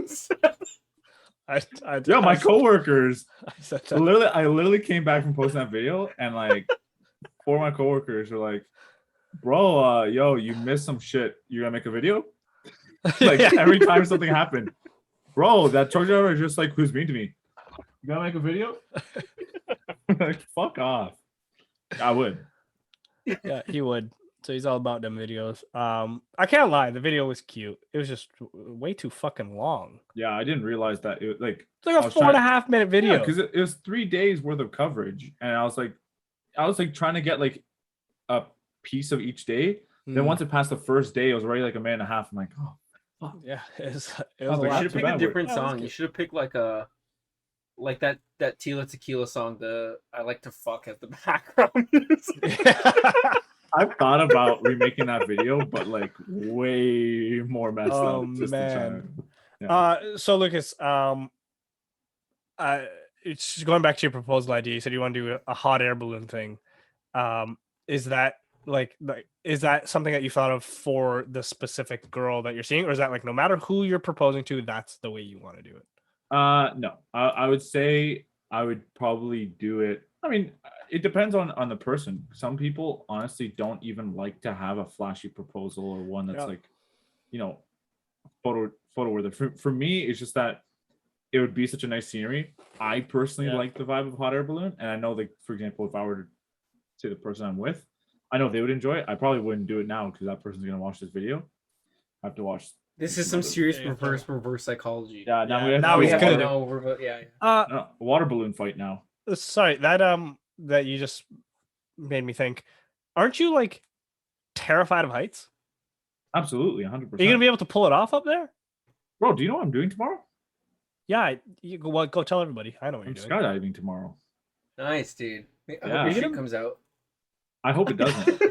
Yeah, my coworkers. I said that. I literally came back from posting that video and like 4 of my coworkers were like, "Bro, yo, you missed some shit. You gonna make a video?" Like every time something happened, bro, that truck driver is just like, "Who's mean to me? You gonna make a video?" Like, fuck off. I would. Yeah, he would. So he's all about them videos. I can't lie, the video was cute. It was just way too fucking long. Yeah, I didn't realize that it like It's like a 4.5 minute video. because it was 3 days worth of coverage, and I was like trying to get like a piece of each day. Then once it passed the first day, it was already like a minute and a half. I'm like, oh, yeah, it was Oh, a but You lot. should have too picked a bad. different Yeah, it was song. You good. should have picked like that Tila Tequila song. The I like to fuck as the background music. I've thought about remaking that video, but like way more messed Oh, up. Just man. To try. So Lucas, it's going back to your proposal idea. You said you want to do a hot air balloon thing. Is that is that something that you thought of for the specific girl that you're seeing, or is that like no matter who you're proposing to, that's the way you want to do it? No, I would say I would probably do it. I mean, it depends on the person. Some people honestly don't even like to have a flashy proposal or one that's like, you know, photo worthy. For me, it's just that it would be such a nice scenery. I personally like the vibe of hot air balloon, and I know, like, for example, if I were to say the person I'm with, I know if they would enjoy it. I probably wouldn't do it now because that person's gonna watch this video. I have to watch. This is some serious Yeah, reverse psychology. Yeah, now he's gonna know. Yeah. a water balloon fight now. Sorry, that you just made me think. Aren't you like terrified of heights? Absolutely, 100%. Are you gonna be able to pull it off up there? Bro, do you know what I'm doing tomorrow? Yeah, you go tell everybody. I know what I'm you're doing. skydiving tomorrow. Nice, dude. I Yeah. hope your shit comes out. I hope it doesn't.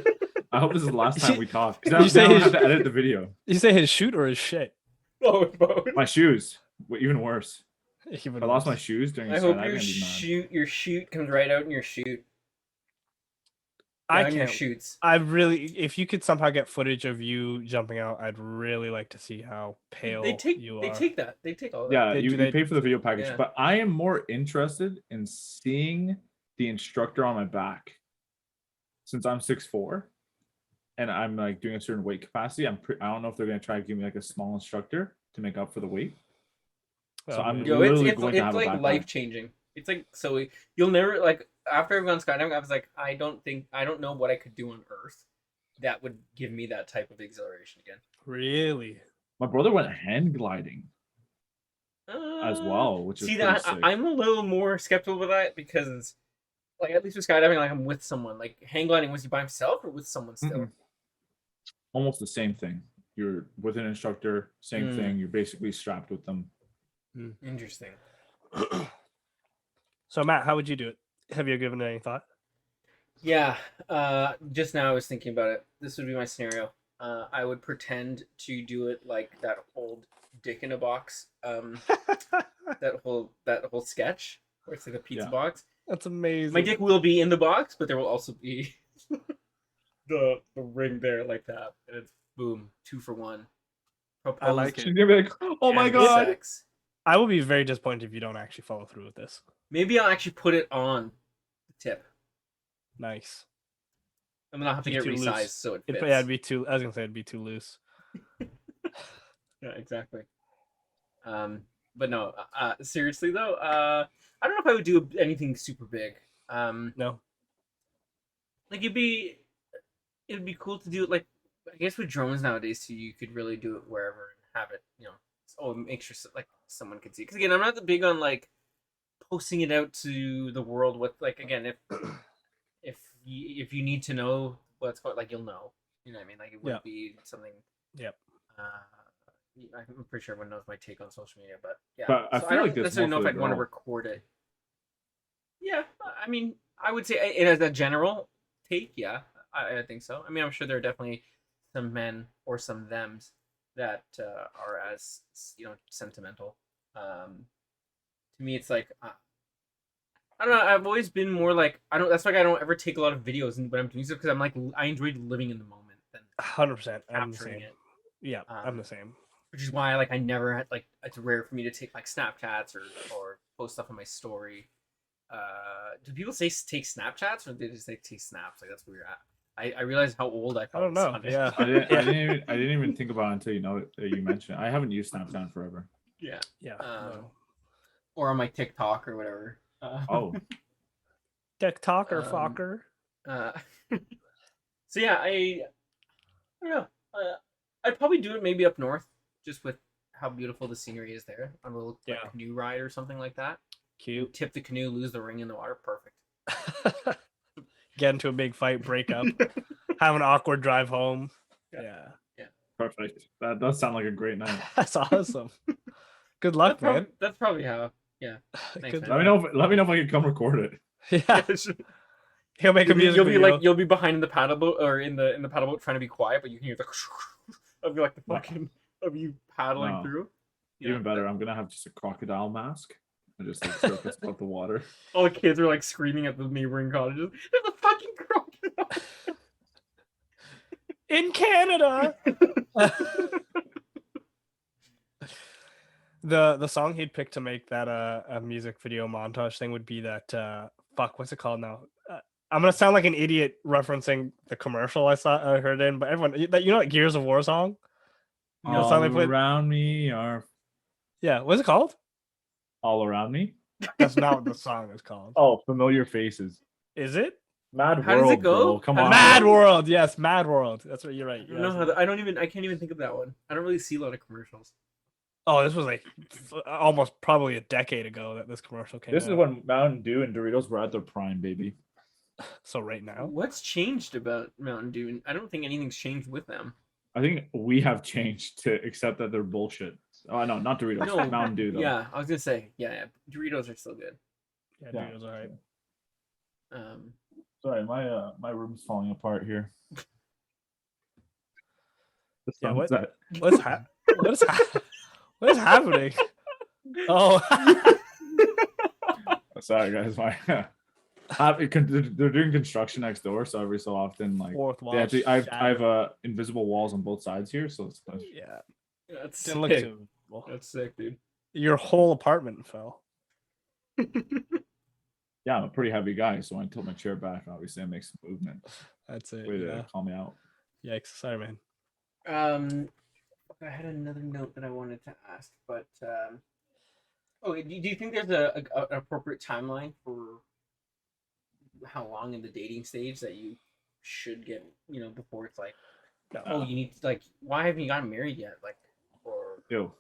I hope this is the last time we talk. You Because say I don't his- have to edit the video. You say his shoot or his shit? Both. My shoes, even worse. Even If I lost my worse. shoes during I skydiving, hope I'd be mad. your shoot comes right out in your shoot. I Down your can't. shoots. I really, if you could somehow get footage of you jumping out, I'd really like to see how pale They take you they are. take that. They take all that. Yeah, They- you they- pay for the video package, Yeah. but I am more interested in seeing the instructor on my back. Since I'm 6'4", and I'm like doing a certain weight capacity, I don't know if they're gonna try to give me like a small instructor to make up for the weight. So I'm maybe. Yo, literally it's going to have a like backpack. life changing. It's like so you'll never like after I've gone skydiving, I was like, I don't know what I could do on Earth that would give me that type of exhilaration again. Really? My brother went hand gliding as well, which is See pretty that sick. I'm a little more skeptical with that because like at least with skydiving, like I'm with someone. Like hang gliding, was he by himself or with someone still? Mm-mm. Almost the same thing. You're with an instructor, same thing. You're basically strapped with them. Interesting. So Matt, how would you do it? Have you given it any thought? Yeah, just now I was thinking about it. This would be my scenario. I would pretend to do it like that old Dick in a Box, that whole sketch where it's like a pizza Yeah. box, That's amazing. My dick will be in the box, but there will also be the ring there like that, and it's boom, 2 for 1. I like She's it. gonna be like, oh my and god. sex. I will be very disappointed if you don't actually follow through with this. Maybe I'll actually put it on the tip. Nice. And then I'll have to Be get too resized loose. so it fits. Yeah, it'd be too. I was gonna say it'd be too loose. Yeah, exactly. But no, seriously though, I don't know if I would do anything super big. No. Like it'd be cool to do it. Like I guess with drones nowadays too, you could really do it wherever and have it. Make sure like someone can see. Because again, I'm not big on like posting it out to the world. With like again, if you need to know what's going, like you'll know. You know what I mean? Like it wouldn't be something. Yep. I'm pretty sure everyone knows my take on social media, but yeah. But I So feel don't like this necessarily know more if for I'd the want to girl. record it. Yeah, I mean, I would say it as a general take. Yeah, I think so. I mean, I'm sure there are definitely some men or some thems that are as sentimental. To me, it's like I don't know. I've always been more like I don't. That's why I don't ever take a lot of videos when I'm doing stuff because I'm like I enjoy living in the moment than 100%. I'm the capturing same. it. Yeah, I'm the same. Which is why I never had like it's rare for me to take like Snapchats or post stuff on my story. Do people say take Snapchats or do they just say take snaps? Like that's weird. I realize how old I I don't know. sounded. Yeah. I didn't even think about it until you mentioned it. I haven't used Snapchat in forever. Yeah. Yeah. No. Or on my TikTok or whatever. Oh, TikTok or Um, Fokker. So yeah, I don't know. I'd probably do it maybe up north, just with how beautiful the scenery is there. On a little like, Yeah. canoe ride or something like that. Cute. Tip the canoe, lose the ring in the water. Perfect. Get into a big fight, break up, have an awkward drive home. Yeah. perfect. That does sound like a great night. That's awesome. Good luck, man. That's probably how. Yeah. Thanks, Good man. Let me know if I can come record it. Yeah. He'll make a music You'll be video. like you'll be behind the paddle boat or in the paddle boat trying to be quiet, but you can hear the of like the fucking of you paddling No. through. Even better, I'm gonna have just a crocodile mask and just like surface above the water. All the kids are like screaming at the neighboring cottages. There's a fucking crocodile in Canada. The song he'd pick to make that a music video montage thing would be that what's it called now? I'm gonna sound like an idiot referencing the commercial I heard in, but everyone that that Gears of War song. No. The song they All played? around me are Yeah, what's it called? all around me. That's not what the song is called. Oh, familiar faces. Is it? Mad How does World, it go? bro. Come How on. does it Mad go? World. Yes, Mad World. That's what you're right. I don't know how. I can't even think of that one. I don't really see a lot of commercials. Oh, this was like almost probably a decade ago that this commercial came out. This is when Mountain Dew and Doritos were at their prime, baby. So right now, What's changed about Mountain Dew? I don't think anything's changed with them. I think we have changed to accept that they're bullshit. Oh no, not Doritos. No, Mountain Dew though. Yeah, I was gonna say, yeah, Doritos are still good. yeah, Yeah. dude, alright. Sorry, my room's falling apart here. The Yeah, what- sunset. What is happening? Oh, Sorry guys, they're doing construction next door, so every so often like fourth wall. I have invisible walls on both sides here, so it's Yeah, That's didn't look sick. too visible. That's sick, dude. Your whole apartment fell. yeah, I'm a pretty heavy guy, so when I tilt my chair back, obviously I make some movement. That's it. Way Yeah. to call me out. Yikes! Sorry, man. I had another note that I wanted to ask, but do you think there's an appropriate timeline for how long in the dating stage that you should get, before it's like, No. you need to, like, why haven't you gotten married yet? Like, or Ew,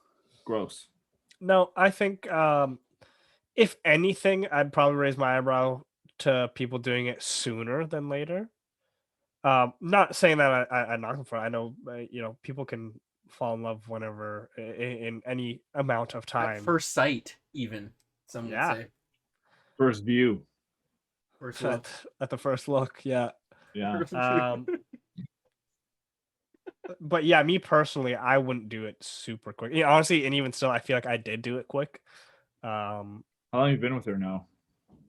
gross. No, I think if anything, I'd probably raise my eyebrow to people doing it sooner than later. Not saying that I'm knocking for it. I know people can fall in love whenever in any amount of time. at first sight, even some Yeah. would say. First view. First look. At the first look, yeah. Yeah. But yeah, me personally, I wouldn't do it super quick. Honestly, and even still, I feel like I did do it quick. How long have you been with her now?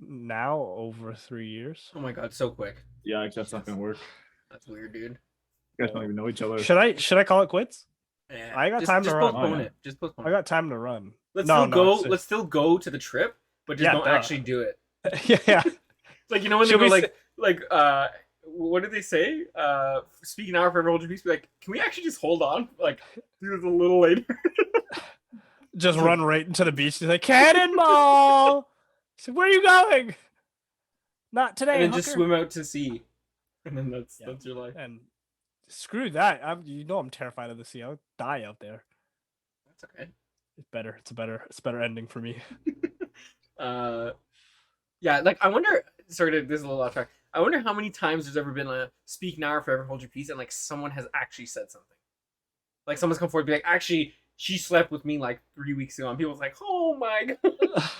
now over 3 years. Oh my god, so quick. Yeah, that's not gonna work. That's weird, dude. You guys don't even know each other. Should I call it quits? Yeah. I got time to just run. postpone Oh, yeah. it. Just postpone I it. got time to run. Let's No, still go. it's- Let's still go to the trip, but just Yeah, don't duh. actually do it. Yeah. It's like, you know, when they Should go we like what did they say? Speak now, forever hold your peace. Be like, can we actually just hold on? Like, do this a little later. Just run right into the beach. He's like, cannonball. He said, where are you going? Not today. And then just hooker." swim out to sea. And then Yeah. that's your life. And screw that. I'm terrified of the sea. I'll die out there. That's okay. It's better. It's a better ending for me. Yeah, like I wonder. Sorry, this is a little off track. I wonder how many times there's ever been a "Speak now or forever hold your peace," and like someone has actually said something. Like someone's come forward and be like, "Actually, she slept with me like 3 weeks ago," and people's like, "Oh my god."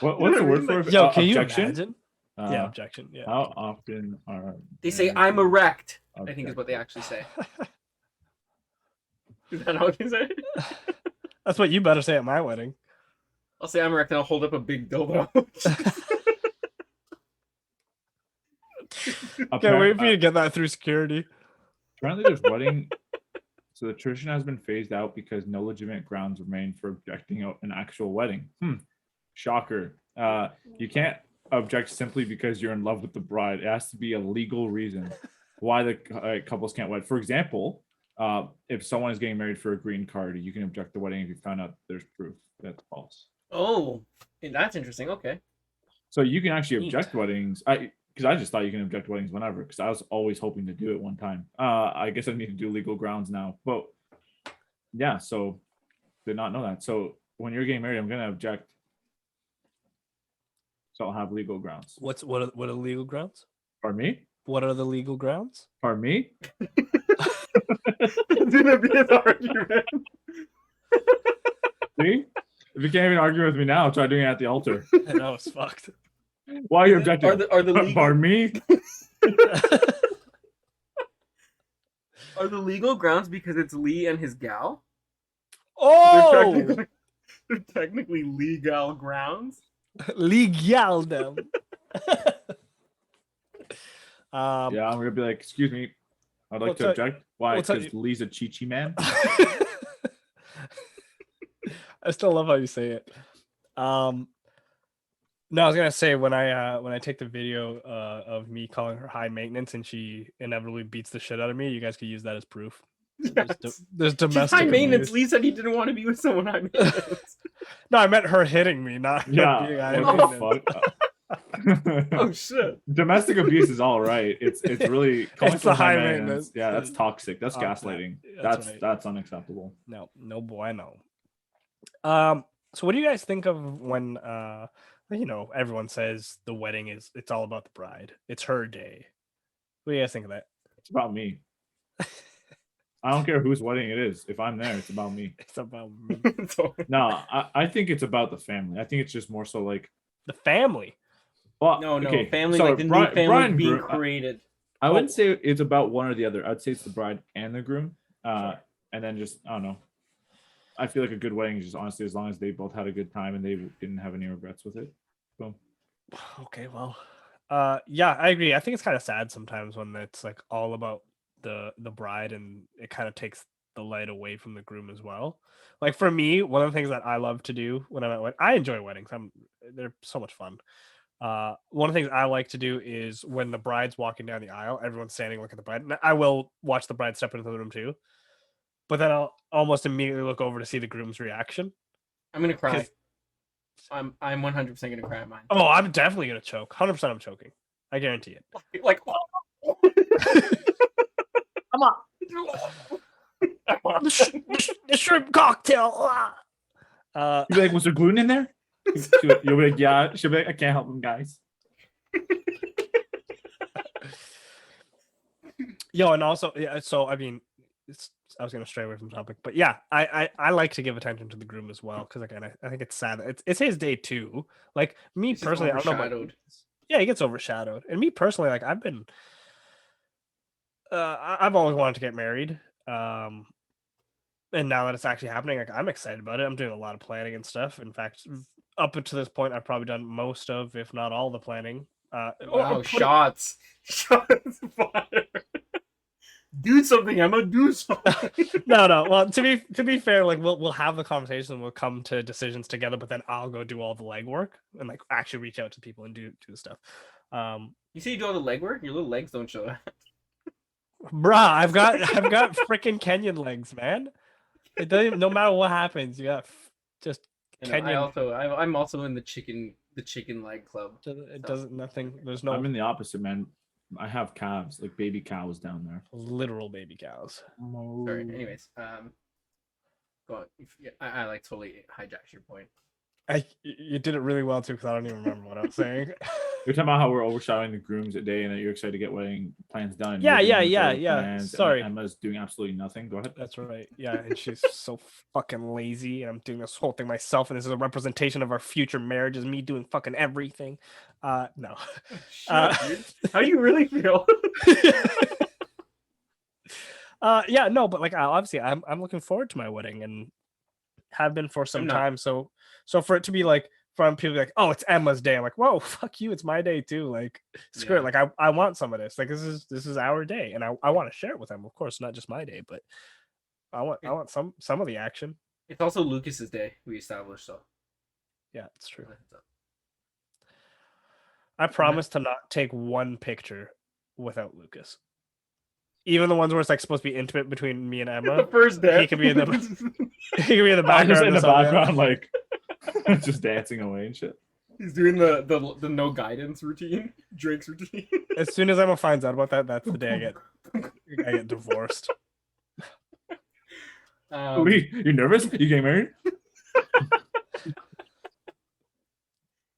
What's the word for it? Yo, can you objection? imagine? Yeah, objection. Yeah. How often are They say, "I'm erect." I think is what they actually say. Is that not what they say? That's what you better say at my wedding. I'll say I'm erect, and I'll hold up a big dildo. Can't wait for you to get that through security. Apparently, there's wedding. So the tradition has been phased out because no legitimate grounds remain for objecting out an actual wedding. Shocker. You can't object simply because you're in love with the bride. It has to be a legal reason why the couples can't wed. For example, if someone is getting married for a green card, you can object the wedding if you found out there's proof that's false. Oh, that's interesting. Okay. So you can actually Neat. object weddings. Because I just thought you can object weddings whenever. Because I was always hoping to do it one time. I guess I need to do legal grounds now. But yeah, so did not know that. So when you're getting married, I'm gonna object. So I'll have legal grounds. What are the legal grounds? Pardon me? What are the legal grounds? Pardon me? It's gonna be an argument. See? If you can't even argue with me now, try doing it at the altar. I know it's fucked. Why are you objecting? Are the legal, Pardon me? are the legal grounds because it's Lee and his gal? Oh, They're technically legal grounds. legal them. Yeah, I'm gonna be like, excuse me. I'd like What's to that- object. Why? what's that- Because Lee's a Chi-Chi man. I still love how you say it. No, I was gonna say when I take the video of me calling her high maintenance and she inevitably beats the shit out of me, you guys could use that as proof. Yes. There's She's domestic high maintenance. abuse. Lee said he didn't want to be with someone high maintenance. No, I meant her hitting me, not her being Yeah. high What maintenance. the fuck? Oh shit. Domestic abuse is all right. It's really calling It's the someone high maintenance. maintenance. Yeah, that's toxic. That's Oh, gaslighting. that's That's right. unacceptable. No bueno. So what do you guys think of when everyone says the wedding it's all about the bride. It's her day. What do you guys think of that? It's about me. I don't care whose wedding it is. If I'm there, it's about me. It's about me. No, I think it's about the family. I think it's just more so like, The family. well, No, okay, family, so like the new bride family and being groom- created. I wouldn't say it's about one or the other. I'd say it's the bride and the groom. Sure. And then just, I don't know. I feel like a good wedding is just honestly as long as they both had a good time and they didn't have any regrets with it. Boom. Okay, well. Yeah, I agree. I think it's kind of sad sometimes when it's like all about the bride and it kind of takes the light away from the groom as well. Like for me, one of the things that I love to do when I'm at wedding, I enjoy weddings. They're so much fun. One of the things I like to do is when the bride's walking down the aisle, everyone's standing looking at the bride. And I will watch the bride step into the room too. But then I'll almost immediately look over to see the groom's reaction. I'm gonna cry. 'Cause- I'm 100% gonna cry at mine. Oh, I'm definitely gonna choke. 100% I'm choking. I guarantee it. Like, Come on. The shrimp cocktail. You'll be like, was there gluten in there? You'll be like, yeah. She'll be like, I can't help them, guys. Yo, and also, yeah. So I mean, I was gonna stray away from the topic, but yeah, I like to give attention to the groom as well because again, I think it's sad. It's his day too. Like me He's just personally, I don't know. overshadowed. Yeah, he gets overshadowed, and me personally, like I've been, I've always wanted to get married. And now that it's actually happening, like I'm excited about it. I'm doing a lot of planning and stuff. In fact, up until this point, I've probably done most of, if not all, the planning. Wow, putting- shots. Shots fired. Do something, Emma. Do something. no. Well, to be fair, like we'll have the conversation, we'll come to decisions together, but then I'll go do all the legwork and like actually reach out to people and do the stuff. You say you do all the legwork? Your little legs don't show that. Bruh, I've got freaking Kenyan legs, man. It doesn't even, no matter what happens, you got just And Kenyan. I'm also in the chicken leg club. It doesn't nothing. There's no I'm in the opposite, man. I have calves, like baby cows down there. literal baby cows. Sorry. Anyways, go on. I like totally hijacked your point. You did it really well too, because I don't even remember what I was saying. You're talking about how we're overshadowing the grooms a day and that you're excited to get wedding plans done. And Yeah, you're doing yeah, wedding yeah. plans, and Sorry. Emma's doing absolutely nothing. Go ahead. That's right. Yeah, and she's so fucking lazy, and I'm doing this whole thing myself, and this is a representation of our future marriage, is me doing fucking everything. No. Dude. How do you really feel? Yeah, no, but like obviously I'm looking forward to my wedding and have been for some not. time. So for it to be like from people like, oh, it's Emma's day. I'm like, whoa, fuck you, it's my day too. Like screw it. Like I want some of this. Like this is our day. And I want to share it with them, of course, not just my day, but I want some of the action. It's also Lucas's day, we established, so Yeah, it's true. I promise to not take one picture without Lucas. Even the ones where it's like supposed to be intimate between me and Emma. The first day. He could be in the he could be in the I'm background. just in the or something. background, like just dancing away and shit. He's doing the no guidance routine, Drake's routine. As soon as Emma finds out about that, that's the day I get divorced. Wait, you're nervous? You getting married?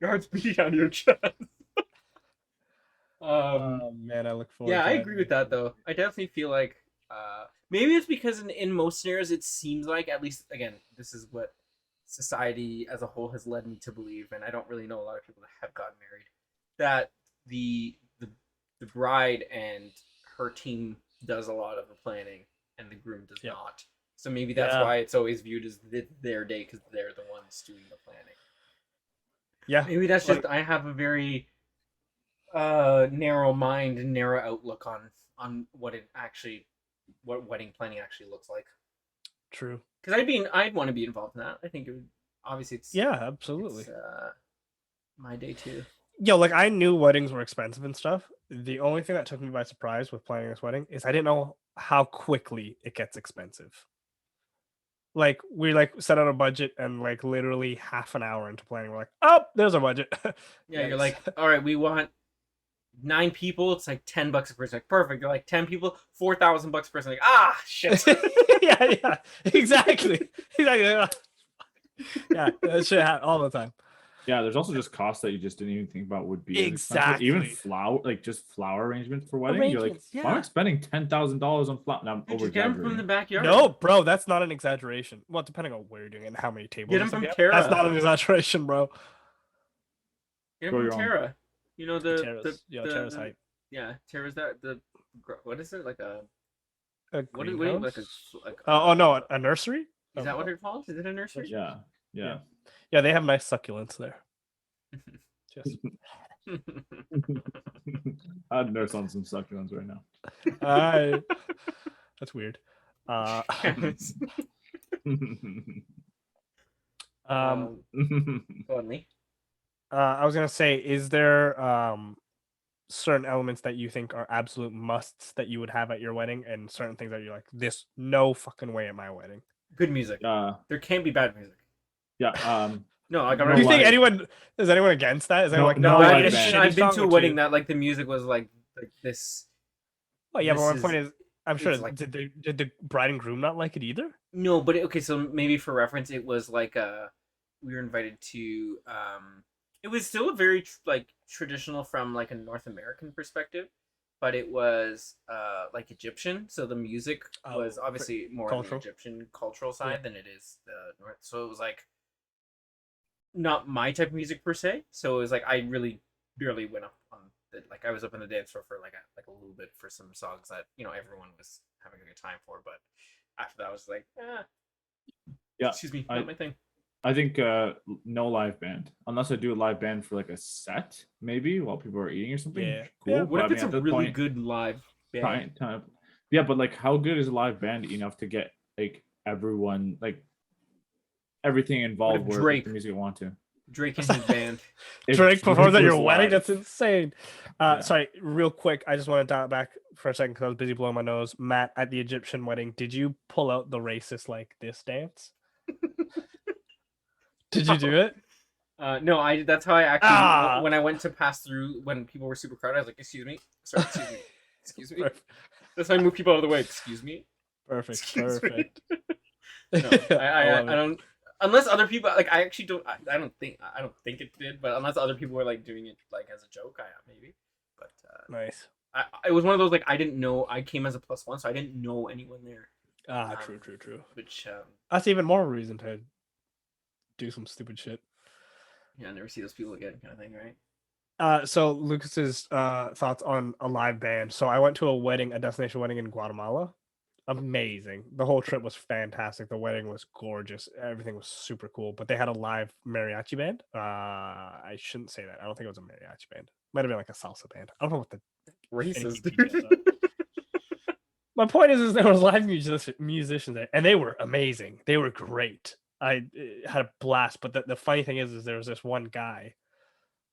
Your heart's beating on your chest. Oh man, I look forward. Yeah, to I it. agree with that though. I definitely feel like maybe it's because in most scenarios it seems like, at least again, this is what society as a whole has led me to believe, and I don't really know a lot of people that have gotten married, that the bride and her team does a lot of the planning and the groom does not. So maybe that's why it's always viewed as their day, because they're the ones doing the planning. Yeah, Maybe that's just I have a very narrow mind and narrow outlook on what wedding planning actually looks like. True. Because I'd want to be involved in that. I think it would, obviously it's absolutely. it's, my day too. Yo, like I knew weddings were expensive and stuff. The only thing that took me by surprise with planning this wedding is I didn't know how quickly it gets expensive. Like we set out a budget, and like literally half an hour into planning, we're like, oh, there's our budget. Yeah, you're like, all right, we want 9 people. It's like $10 a person. Like, perfect. You're like 10 people, $4,000 a person. Like, shit. yeah, exactly. Yeah, that shit happens all the time. Yeah, there's also just costs that you just didn't even think about would be Exactly. even flower, like just flower arrangements for wedding. You're like, why am I spending $10,000 on flower? Now I'm Just get them from the backyard. No, bro, that's not an exaggeration. Well, depending on where you're doing it and how many tables. Get them from Tara. That's not an exaggeration, bro. Get them from Tara. You know Tara's hype. Yeah, Tara's that what is it, like a What do wait, like oh no, a nursery? Is that what it's called? Is it a nursery? Yeah. Yeah, they have nice succulents there. Just I'd nurse on some succulents right now. That's weird. Go on, Lee. I was gonna say, is there certain elements that you think are absolute musts that you would have at your wedding, and certain things that you're like, this no fucking way at my wedding? Good music. There can't be bad music. Yeah. No, like, do you think is anyone against that? Is anyone no, I've been to a wedding that like the music was like this. Well, yeah, but my point is, I'm sure like, did the bride and groom not like it either? No, but okay, so maybe for reference, it was like we were invited to it was still very like traditional from like a North American perspective, but it was like Egyptian, so the music was obviously more on the Egyptian cultural side than it is the North. So it was like not my type of music per se. So it was like I really barely went up on the, like I was up in the dance floor for like a little bit for some songs that everyone was having a good time for, but after that I was like, yeah, excuse me, not my thing. I think no live band unless I do a live band for like a set, maybe while people are eating or something. Yeah. Cool. Yeah, What But if I mean, it's a at that really point, good live band? yeah, but like, how good is a live band enough to get like everyone, like everything What involved if where like, the music I want to? Drake and his band? If Drake performs at was your wedding? live, That's insane. Yeah. Sorry, real quick. I just want to dial it back for a second because I was busy blowing my nose. Matt, at the Egyptian wedding, did you pull out the racist like this dance? Did you do it? No, I. That's how I actually Ah! when I went to pass through when people were super crowded. I was like, "Excuse me, sorry, excuse me, excuse me." Perfect. That's how I move people out of the way. Excuse me. Perfect. Excuse me. Perfect. No, love I it. don't. Unless other people like, I actually don't. I don't think it did. But unless other people were like doing it like as a joke, maybe. But Nice. it was one of those like I didn't know. I came as a +1, so I didn't know anyone there. True. Which That's even more reason to do some stupid shit. yeah, never see those people again, kind of thing, right? So Lucas's thoughts on a live band. So I went to a destination wedding in Guatemala. Amazing. The whole trip was fantastic. The wedding was gorgeous. Everything was super cool. But they had a live mariachi band. I shouldn't say that. I don't think it was a mariachi band. Might have been like a salsa band. I don't know what the Racist, anything dude. details are. My point is there was live musicians there, and they were amazing. They were great. I had a blast. But the funny thing is there was this one guy.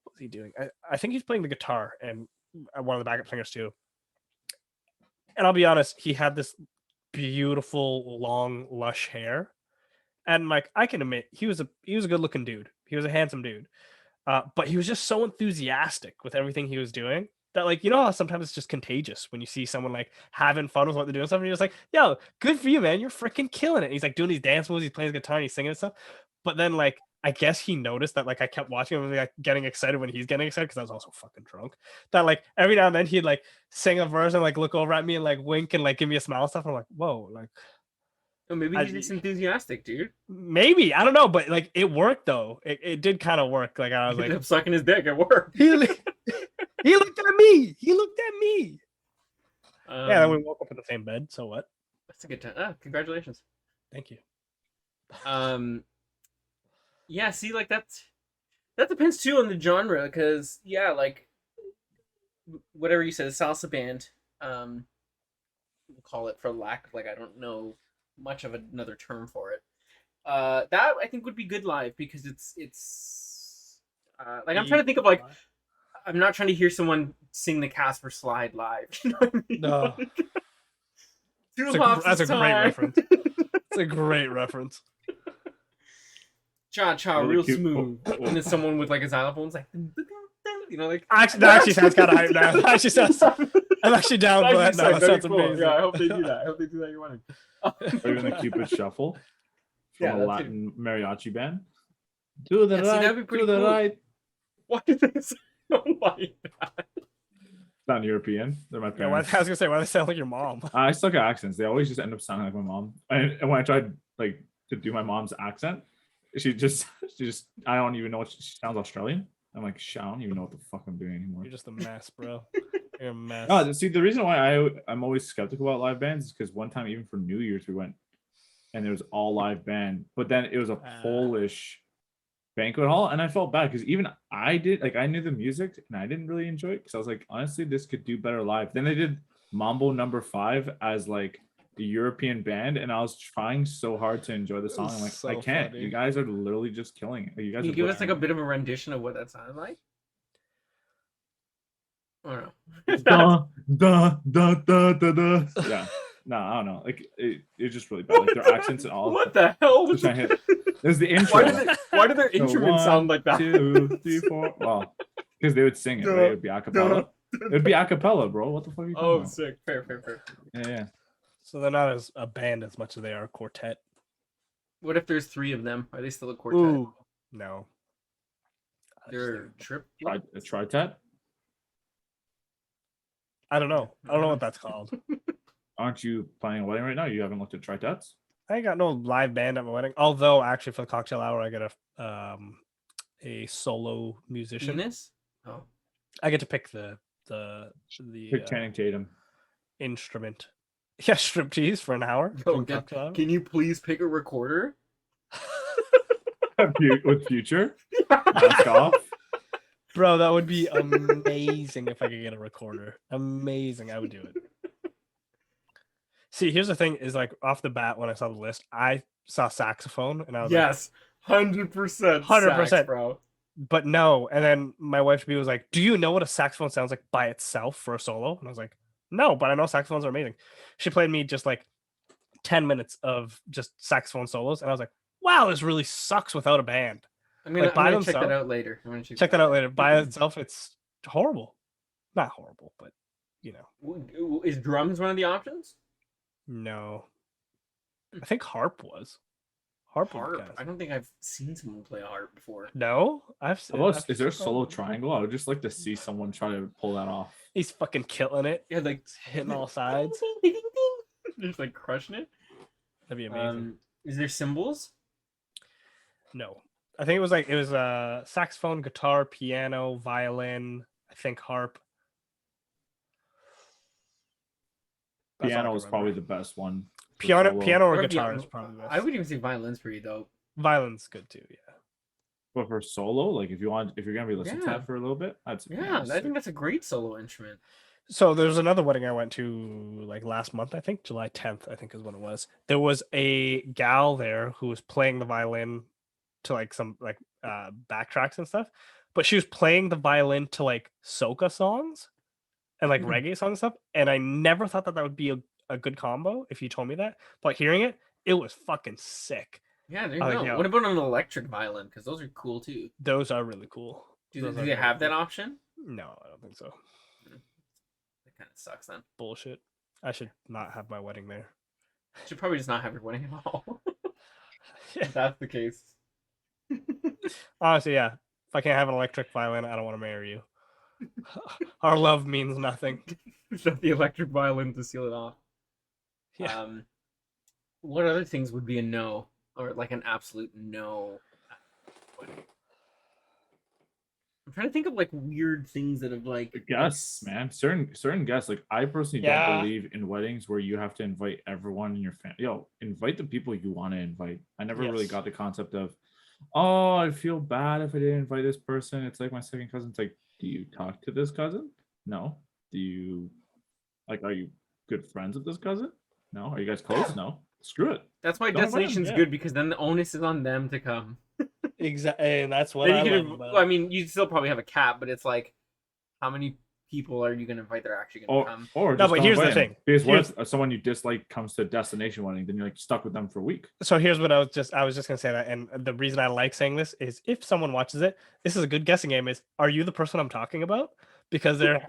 What was he doing? I think he's playing the guitar and one of the backup singers too. And I'll be honest, he had this beautiful, long, lush hair, and like I can admit, he was a good looking dude. He was a handsome dude, but he was just so enthusiastic with everything he was doing that, like, you know how sometimes it's just contagious when you see someone like having fun with what they're doing, stuff, and you're just like, "Yo, good for you, man! You're freaking killing it." And he's like doing these dance moves, he's playing his guitar, and he's singing and stuff. But then, like, I guess he noticed that, like, I kept watching him and like getting excited when he's getting excited because I was also fucking drunk. That like every now and then he'd like sing a verse and like look over at me and like wink and like give me a smile and stuff. And I'm like, whoa, like Oh, maybe he's just enthusiastic, dude. maybe I don't know, but like it worked though. It did kind of work. Like I was He like, ended up sucking his dick at work. he looked at me. He looked at me. Yeah, then we woke up in the same bed. So what? That's a good time. Congratulations. Thank you. Yeah. See, like that depends too on the genre, because yeah, like whatever you said, salsa band. We'll call it, for lack of, like, I don't know much of another term for it. That I think would be good live, because it's like, I'm trying to think of, like, I'm not trying to hear someone sing the Casper slide live. You know what I mean? No. Like, That's a great reference. It's a great reference. Cha cha, Really real cute. smooth. And then someone with like a xylophone, like, you know, like, Actually, that actually sounds kind of hype now. That actually sounds. I'm actually down for that now. That sounds amazing. Yeah, I hope they do that. I hope they do that. You're winning. Or even the Cupid Shuffle from Yeah, a that's Latin mariachi band. To the Yeah, see, right, that'd be pretty to the cool. right. Why do they sound like that? It's not European. They're my Yeah, I was parents. gonna say, why do they sound like your mom? I suck at accents. They always just end up sounding like my mom. And when I tried like to do my mom's accent, she just I don't even know what she sounds Australian. I'm like, I don't even know what the fuck I'm doing anymore. You're just a mess, bro. You're a mess. Oh, see, the reason why I'm always skeptical about live bands is because one time, even for New Year's, we went and it was all live band, but then it was a Polish banquet hall, and I felt bad because even I knew the music and I didn't really enjoy it because I was like, honestly, this could do better live. Then they did Mambo Number 5 as like the European band, and I was trying so hard to enjoy the song. I'm like, So I can't. funny. You guys are literally just killing it. You guys Can you are give us like a butchering bit of a rendition of what that sounded like? I don't know. it. Da, da, da, da, da, da. Yeah. No, I don't know. Like it's just really bad. Like their accents and all. What the hell was Just trying to that? hit. There's the intro. Why do their So instruments sound like that? 1, 2, 3, 4. Well, because they would sing it, right? It would be a cappella. It would be a cappella, bro. What the fuck are you talking Oh, about? sick. Fair. Yeah. So they're not as a band as much as they are a quartet. What if there's 3 of them? Are they still a quartet? Ooh, no. They're trip. A tritet? I don't know. I don't know what that's called. Aren't you planning a wedding right now? You haven't looked at tritets? I ain't got no live band at my wedding. Although, actually, for the cocktail hour, I get a solo musician. Penis? Oh. I get to pick the Pick Channing Tatum. instrument. Yeah, striptease for an hour. Yo, during cocktail hour. can you please pick a recorder? With Future, mask off. Bro, that would be amazing if I could get a recorder. Amazing, I would do it. See, here's the thing: is like off the bat when I saw the list, I saw saxophone, and I was Yes, 100%. 100%. Sax, bro. but no. And then my wife to be was like, "Do you know what a saxophone sounds like by itself for a solo?" And I was like, "No, but I know saxophones are amazing." She played me just like 10 minutes of just saxophone solos, and I was like, "Wow, this really sucks without a band." I'm gonna, Like, by I'm gonna check that themselves- out later. I'm gonna Check that out later. By itself, it's horrible. Not horrible, but you know, Is drums one of the options? no. I think harp was. Harp. Harp. I don't think I've seen someone play a harp before. No, I've. How about, is there a solo triangle? I would just like to see someone try to pull that off. He's fucking killing it. Yeah, like Hitting all sides. Just like crushing it. That'd be amazing. Is there cymbals? No, I think it was saxophone, guitar, piano, violin. I think harp. That's all I Piano can is probably remember. the best one. for piano, solo. piano or Or guitar piano. is probably the best. I would even say violin's pretty dope. Violin's good too. Yeah. But for solo, like if you're gonna be listening to Yeah. that for a little bit, that's Yeah, I think that's a great solo instrument. So there's another wedding I went to like last month, I think July 10th, I think is when it was. There was a gal there who was playing the violin to like some like backtracks and stuff, but she was playing the violin to like soca songs and like reggae songs and stuff. And I never thought that that would be a good combo if you told me that. But hearing it, it was fucking sick. Yeah, there you I go. like, yeah. What about an electric violin? Because those are cool too. Those are really cool. Do Those they are do they very have that cool. option? No, I don't think so. That kind of sucks then. Bullshit. I should not have my wedding there. Should probably just not have your wedding at all. Yeah. If that's the case. Honestly, yeah. If I can't have an electric violin, I don't want to marry you. Our love means nothing. Shut the electric violin to seal it off. Yeah. What other things would be a no? Or like an absolute no? I'm trying to think of like weird things that have like guests, man. Certain guests. Like I personally Yeah. don't believe in weddings where you have to invite everyone in your family. Yo, invite the people you want to invite. I never really Yes. got the concept of, oh, I feel bad if I didn't invite this person. It's like my second cousin. It's like, do you talk to this cousin? No. Do you are you good friends with this cousin? No. Are you guys close? No. Screw it. That's why Don't invite 'em, destination's yeah. good because then the onus is on them to come. Exactly. And that's what Then I you love could, about well, I it. mean, you still probably have a cap, but it's like, how many people are you going to invite that are actually going to come? Or No, just but don't here's the invite 'em. thing. Because what if someone you dislike comes to a destination wedding, then you're like stuck with them for a week. So here's what I was just gonna say that, and the reason I like saying this is if someone watches it, this is a good guessing game. Is are you the person I'm talking about? Because there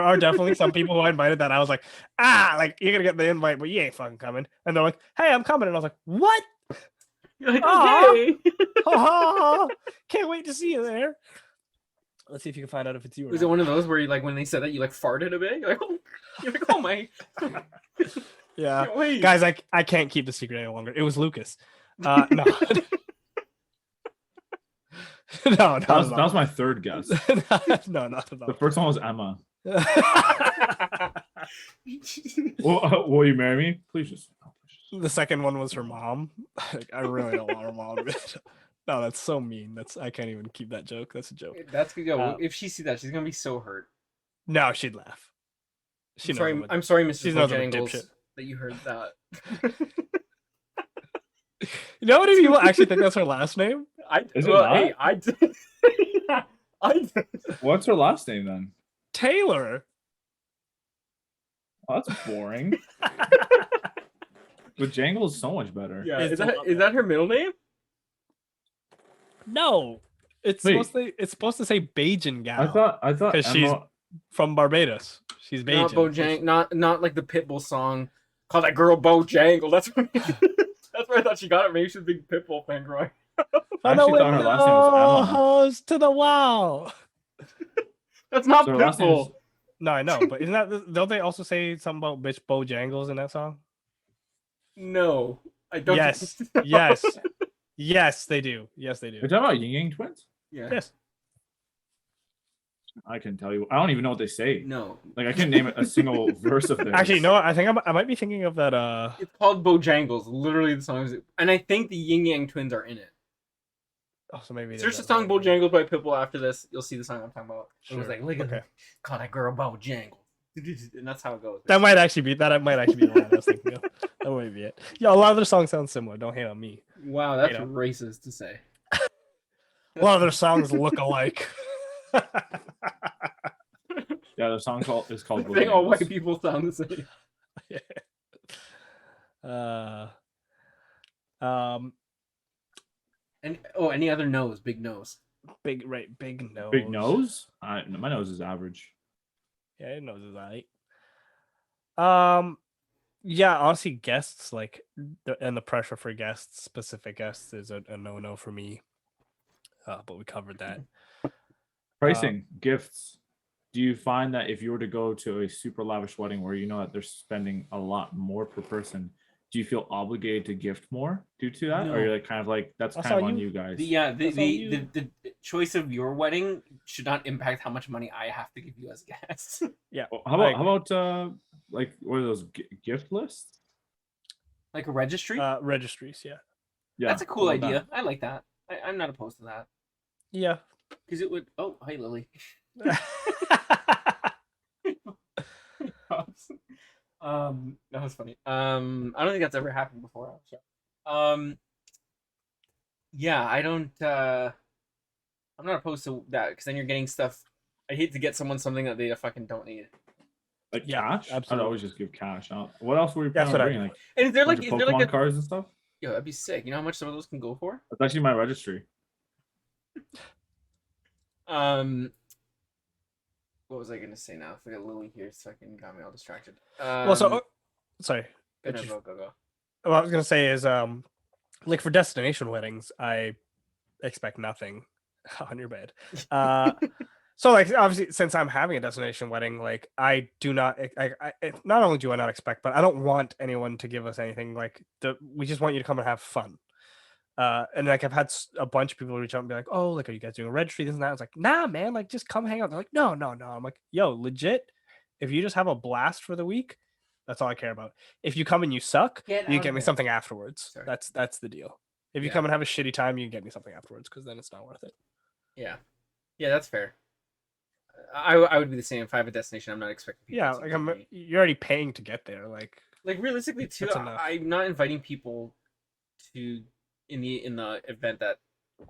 are definitely some people who I invited that I was like, like you're gonna get the invite, but you ain't fucking coming. And they're like, hey, I'm coming, and I was like, what? You're like, Aw. okay. Can't wait to see you there. Let's see if you can find out if it's you or Was it not. one of those where you like when they said that you like farted a bit? You're like, oh my, Yeah, can't wait. guys, I can't keep the secret any longer. It was Lucas. No. No, That was my third guess. no, not at The all. first one was Emma. Will you marry me? Please just. The second one was her mom. Like, I really don't want her mom. No, that's so mean. I can't even keep that joke. That's a joke. That's good. Yo, Uh, if she sees that, she's gonna be so hurt. No, she'd laugh. She knows I'm a- I'm sorry, Mrs. she knows I'm a Bojangles, dipshit. that you heard that. You know how many people actually think that's her last name? Is it well, not? hey, I did. I did. What's her last name then? Taylor. Oh, that's boring. But Jangle is so much better. Yeah, It's is that her middle name? No, it's Wait. supposed to say Bajan gal. I thought 'Cause she's Emma. from Barbados. She's Not Bajan. Bojang, not like the Pitbull song. Call that girl Bojangle. That's where that's where I thought she got it. Maybe she's a big Pitbull fan growing. I actually thought her last name was Emma. Hose to the wall. That's not So her last name is- Pitbull. No, I know, but isn't that? Don't they also say something about bitch Bojangles in that song? No, I don't. Yes, think so. yes, yes, they do. Yes, they do. You're talking about Ying Yang twins? Yeah. Yes. I can tell you. I don't even know what they say. No, Like I can't name a single verse of theirs. Actually, no. I think I might be thinking of that. it's called Bojangles. Literally, the song is, and I think the Yin Yang Twins are in it. Oh, so maybe it Search is the that song song. Bojangles by Pitbull after this. You'll see the song I'm talking about. It was Sure. like, look at Okay. call that girl Bojangles. And that's how it goes. That might actually be the line I was thinking of. That might be it. Yeah, a lot of their songs sound similar. Don't hate on me. Wow, that's Hate on. racist to say. A lot of their songs look alike. Yeah, the song is called I think all white Bojangles. people sound the same. Um, And any other nose? Big nose. big nose. Big nose? My nose is average. Yeah, his nose is alright. Yeah, honestly, guests and the pressure for guests, specific guests, is a no for me. But we covered that. Pricing, gifts. Do you find that if you were to go to a super lavish wedding where you know that they're spending a lot more per person, do you feel obligated to gift more due to that, or you're like kind of like that's That's kind of on on you. you guys? The choice of your wedding should not impact how much money I have to give you as guests. Yeah. Well, how about like what are those gift lists? Like a registry. Registries? Yeah. Yeah, That's a cool how about idea. I like that. I'm not opposed to that Yeah. because it would. Oh, hi Lily. That was funny. I don't think that's ever happened before. Yeah, I don't. I'm not opposed to that because then you're getting stuff. I hate to get someone something that they fucking don't need. Like Yeah, cash? I'd absolutely. always just give cash. What else were you That's planning on what I bringing? do. Like And is there bunch like of is there like Pokemon a cards and stuff? yo? That'd be sick. You know how much some of those can go for? That's actually my registry. What was I gonna say now? I forgot Lily here. Fucking got me all distracted. Well, so sorry. Go, go. What I was gonna say is like for destination weddings, I expect nothing on your bed. So like obviously since I'm having a destination wedding, like I do not not only do I not expect, but I don't want anyone to give us anything. Like we just want you to come and have fun. And like I've had a bunch of people reach out and be like, "Oh, like are you guys doing a registry?" This and that. I was like, "Nah, man, like just come hang out." They're like, "No, no, no." I'm like, "Yo, legit. If you just have a blast for the week, that's all I care about. If you come and you suck, you can get me something afterwards. Sorry. That's the deal. If you come and have a shitty time, you can get me something afterwards because then it's not worth it." Yeah, that's fair. I would be the same if I have a destination. I'm not expecting people. Yeah, like you're already paying to get there. Like realistically too. That's enough. I'm not inviting people to in the event that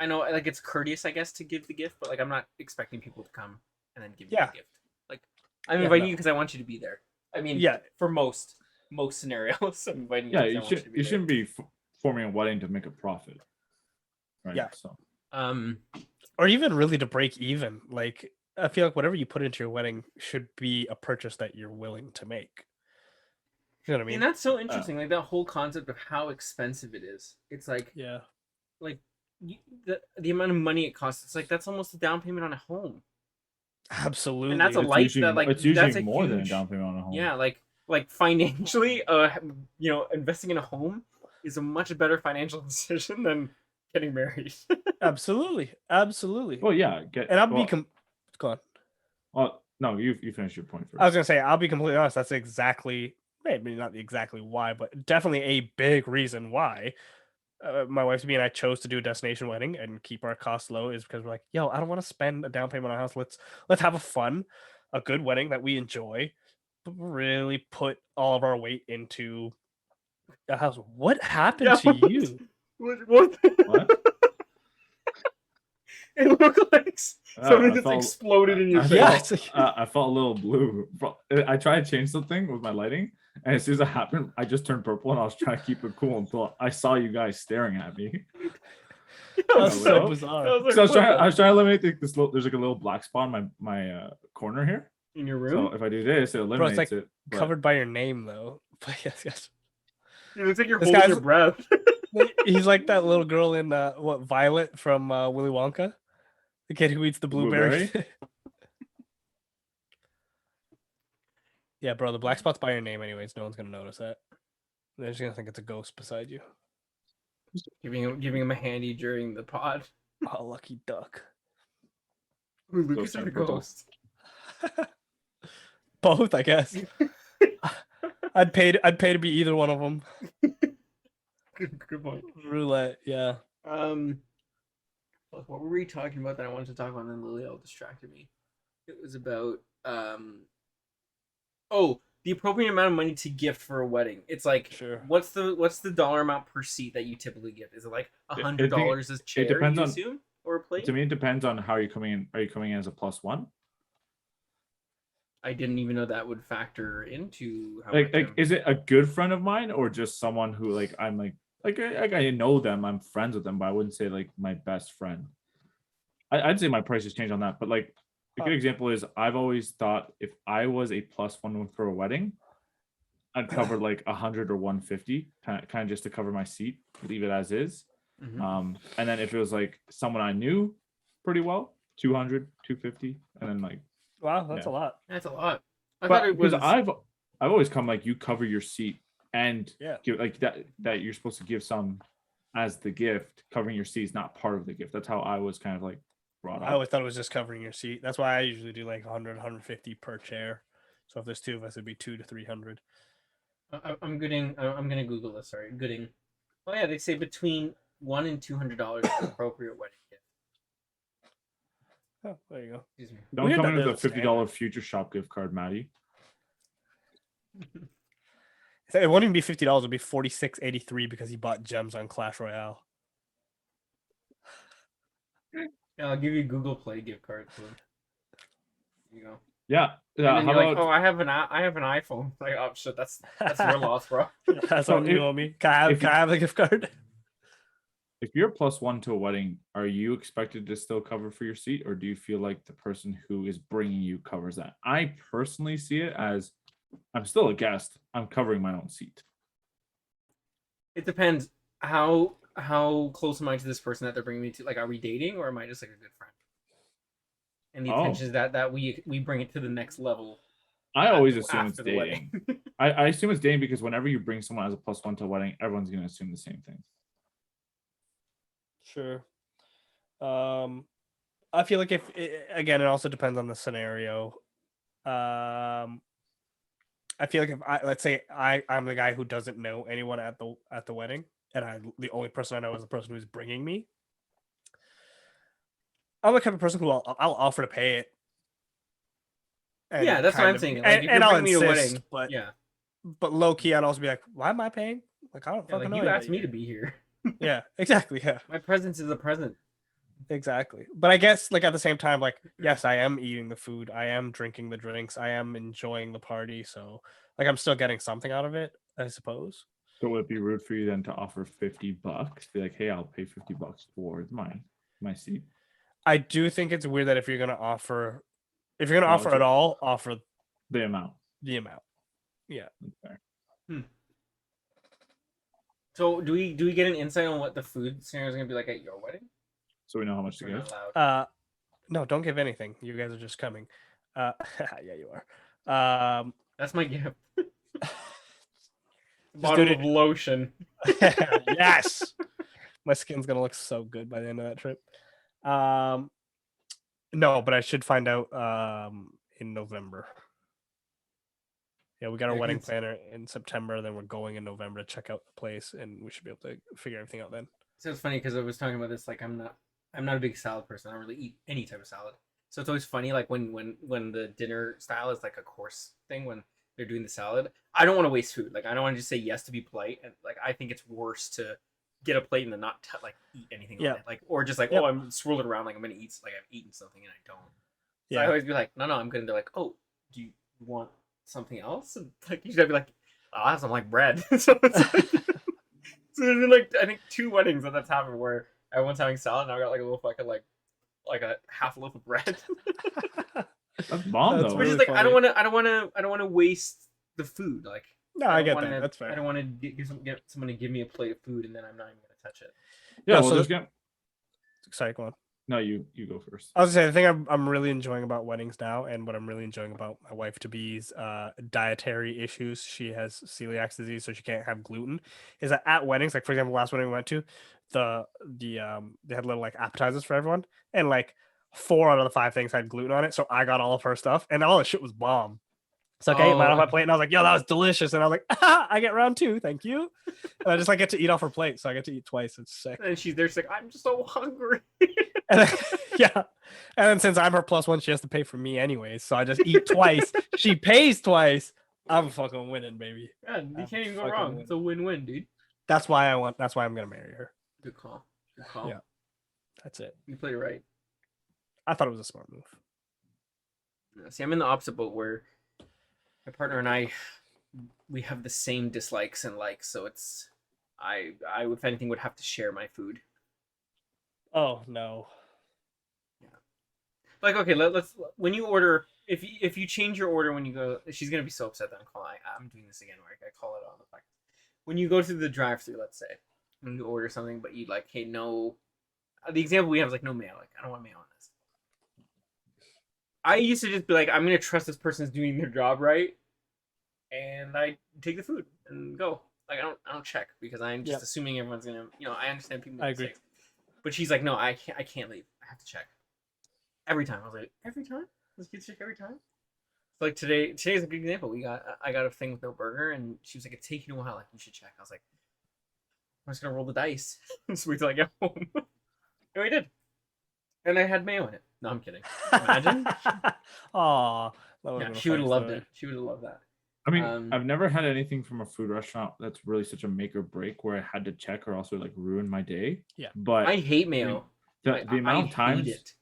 I know like it's courteous, I guess, to give the gift, but like I'm not expecting people to come and then give me a gift. Like I'm inviting you because I want you to be there. I mean, for most scenarios, I'm inviting you. Yeah, you shouldn't be forming a wedding to make a profit. Right. Yeah. So. Or even really to break even. Like I feel like whatever you put into your wedding should be a purchase that you're willing to make. You know what I mean? And that's so interesting. Like that whole concept of how expensive it is. It's like like the amount of money it costs. It's like that's almost a down payment on a home. Absolutely. And that's a life that like it's usually that's more huge, than a down payment on a home. Yeah, like financially, investing in a home is a much better financial decision than getting married. Absolutely. Well, yeah. Go on. Well, no, you finish your point first. I was gonna say I'll be completely honest. That's exactly maybe not exactly why, but definitely a big reason why my wife and I chose to do a destination wedding and keep our costs low is because we're like, yo, I don't want to spend a down payment on a house. Let's have a good wedding that we enjoy, but really put all of our weight into a house. What happened to you? What? It looked like something just exploded in your face. I felt a little blue. I tried to change something with my lighting, and as soon as it happened, I just turned purple, and I was trying to keep it cool until I saw you guys staring at me. That was so bizarre. I was trying to eliminate this little. There's like a little black spot in my corner here in your room. So if I do this, it eliminates it. Covered by your name though. But yes. It looks like you're holding your breath. He's like that little girl in Violet from Willy Wonka. The kid who eats the blueberry. Yeah, bro, the black spot's by your name anyways. No one's gonna notice that. They're just gonna think it's a ghost beside you. Giving him a handy during the pod. Oh, lucky duck. Ooh, Lucas or the ghost? Both, I guess. I'd pay to be either one of them. Good point. Roulette, yeah. Look, what were we talking about that I wanted to talk about, and then Liliel distracted me. It was about oh, the appropriate amount of money to gift for a wedding. It's like, Sure. what's the dollar amount per seat that you typically give? Is it like $100 a chair? depends You on- assume, or a plate? To me, it depends on how you're coming in. Are you coming in as a +1? I didn't even know that would factor into how Like, much. I'm- is it a good friend of mine or just someone who like I'm like I know them, I'm friends with them, but I wouldn't say like my best friend. I'd say my prices change on that, but like a good example is I've always thought if I was a +1 for a wedding, I'd cover like 100 or 150, kind of just to cover my seat, leave it as is. Mhm. And then if it was like someone I knew pretty well, 200, 250, and then like Wow, that's Yeah. a lot. That's a lot. I but thought it was. because I've always come like you cover your seat and Yeah. give like that you're supposed to give some as the gift. Covering your seat is not part of the gift. That's how I was kind of like brought I up. always thought it was just covering your seat. That's why I usually do like 100, 150 per chair. So if there's two of us, it'd be 200 to 300. I'm gonna Google this. Sorry, Gooding. Oh yeah, they say between $100 and $200 is the appropriate wedding gift. Oh, there you go. Excuse me. Don't Weird come that in with a there's a $50 future shop gift card, Maddie. It won't even be $50. It'll be $46.83 because he bought gems on Clash Royale. Yeah, I'll give you a Google Play gift card. So. There you go. Yeah. And Yeah. then How you're like, about oh, I have an iPhone. Like, oh shit, that's your loss, bro. That's So on you, if- homie. Can I have the gift card? if you're +1 to a wedding, are you expected to still cover for your seat, or do you feel like the person who is bringing you covers that? I personally see it as I'm still a guest. I'm covering my own seat. It depends how close am I to this person that they're bringing me to. Like, are we dating or am I just like a good friend? And the Oh. intention is that we bring it to the next level. I always assume it's after the dating. wedding. I assume it's dating because whenever you bring someone as a +1 to a wedding, everyone's going to assume the same thing. Sure. I feel like again, it also depends on the scenario. I feel like if let's say I'm the guy who doesn't know anyone at the wedding, and the only person I know is the person who's bringing me. I'm the kind of person who I'll offer to pay it. Yeah, that's what I'm saying. Like, if you're and I'll bringing me to a insist, wedding, but yeah, but low key, I'd also be like, why am I paying? Like, I don't yeah, fucking like know. you asked anybody me to here. be here. Yeah, exactly. Yeah. My presence is a present. Exactly. But I guess like at the same time, like, yes, I am eating the food, I am drinking the drinks, I am enjoying the party. So like I'm still getting something out of it, I suppose. So would it be rude for you then to offer $50? Be like, hey, I'll pay $50 towards my seat. I do think it's weird that if you're gonna offer at Larger. all, offer The amount. the amount. Yeah. Fair. So do we get an insight on what the food scenario is gonna be like at your wedding? So we know how much to We're give. not allowed. No, don't give anything. You guys are just coming. Yeah, you are. That's my gift. Just Bottle do of lotion. Yes. My skin's gonna look so good by the end of that trip. No, but I should find out in November. Yeah, we got our Yeah, wedding 'cause- planner in September, then we're going in November to check out the place, and we should be able to figure everything out then. So it's funny because I was talking about this. Like, I'm not a big salad person. I don't really eat any type of salad. So it's always funny, like when the dinner style is like a course thing when they're doing the salad. I don't want to waste food. Like, I don't want to just say yes to be polite, and like I think it's worse to get a plate and then not like eat anything Yeah. on it. Like, or just like, Yep. oh, I'm swirling around like I'm gonna eat, like I've eaten something and I don't. So Yeah. I always be like, no, I'm good. And they're like, oh, do you want something else? And like usually I'd be like, oh, I'll have some like bread. So it's like, so there's been like I think 2 weddings that's happened where everyone's having salad and I got like a little fucking like a half loaf of bread. That's bomb That's though. Which really is like I funny. don't want to waste the food. Like No, I don't get wanna- that. That's fair. I don't want to get someone to give me a plate of food and then I'm not even gonna touch it. Yeah, No, well, so just get. Sorry, go on. No, you go first. I was gonna say the thing I'm really enjoying about weddings now, and what I'm really enjoying about my wife to be's dietary issues. She has celiac disease, so she can't have gluten. Is that at weddings, like for example, last wedding we went to, they had little like appetizers for everyone, and like 4 out of the 5 things had gluten on it. So I got all of her stuff, and all the shit was bomb. So okay, mine off my plate, and I was like, "Yo, that was delicious." And I was like, "I get round 2, thank you." And I just like get to eat off her plate, so I get to eat twice. It's sick. And she's there, she's like, I'm just so hungry. And then, yeah. And then since I'm her +1, she has to pay for me anyways. So I just eat twice. She pays twice. I'm fucking winning, baby. Yeah, you I'm can't even go fucking wrong. winning. It's a win-win, dude. That's why I'm gonna marry her. Good call. Good call. Yeah. That's it. You play it right. I thought it was a smart move. Yeah, see, I'm in the opposite boat where my partner and I, we have the same dislikes and likes, so it's I if anything would have to share my food. Oh no. Like, okay, let's when you order, if you change your order when you go, she's gonna be so upset that I'm doing this again where I call it on the fact. When you go to the drive-through, let's say, when you order something, but you like, hey, no, the example we have is like no mayo, like I don't want mayo on this. I used to just be like, I'm gonna trust this person's doing their job right, and I take the food and go. Like I don't check because I'm just assuming everyone's gonna, I understand people. I agree. Mistakes. But she's like, no, I can't leave. I have to check. Every time. I was like, every time? This kid's check every time? So like today's a good example. I got a thing with no burger, and she was like, it's taking a while. Like, you should check. I was like, I'm just gonna roll the dice. Just wait till I get home. And we did. And I had mayo in it. No, I'm kidding. Imagine. Aw. Yeah, she would have loved it. She would have loved that. I mean, I've never had anything from a food restaurant that's really such a make or break where I had to check or else it would like ruin my day. Yeah. But I hate mayo. the amount of times hate it.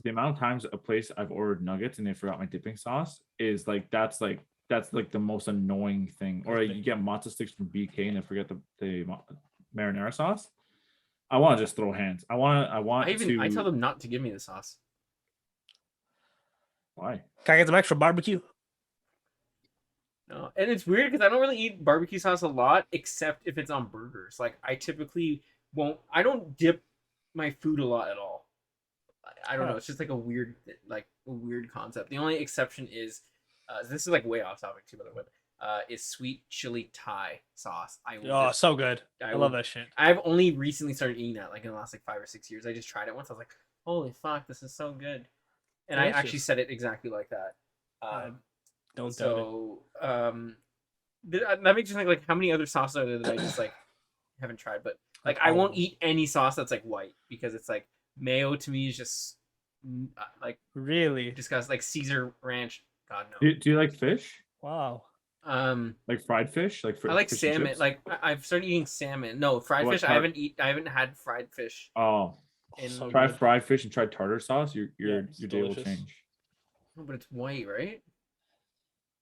the amount of times a place I've ordered nuggets and they forgot my dipping sauce is that's the most annoying thing. Or like, you get matzo sticks from BK and they forget the marinara sauce. I want to just throw hands. I tell them not to give me the sauce. Why? Can I get some extra barbecue? No, and it's weird because I don't really eat barbecue sauce a lot, except if it's on burgers. Like I typically won't. I don't dip my food a lot at all. I don't know. It's just like a weird concept. The only exception is, this is like way off topic too, by the way. Is sweet chili Thai sauce. So good. I love that shit. I've only recently started eating that, like in the last like 5 or 6 years. I just tried it once. I was like, holy fuck, this is so good. And Delicious. I actually said it exactly like that. Don't so that makes me think like how many other sauces are there that I just like haven't tried, but like I won't eat any sauce that's like white because it's like mayo to me is just like really disgusting. Like Caesar ranch, God no. Do you like fish? Wow. Like fried fish? Like I like salmon. Like I've started eating salmon. No, fried fish. I haven't had fried fish. Oh, try fried fish and try tartar sauce. Your day will change. No, but it's white, right?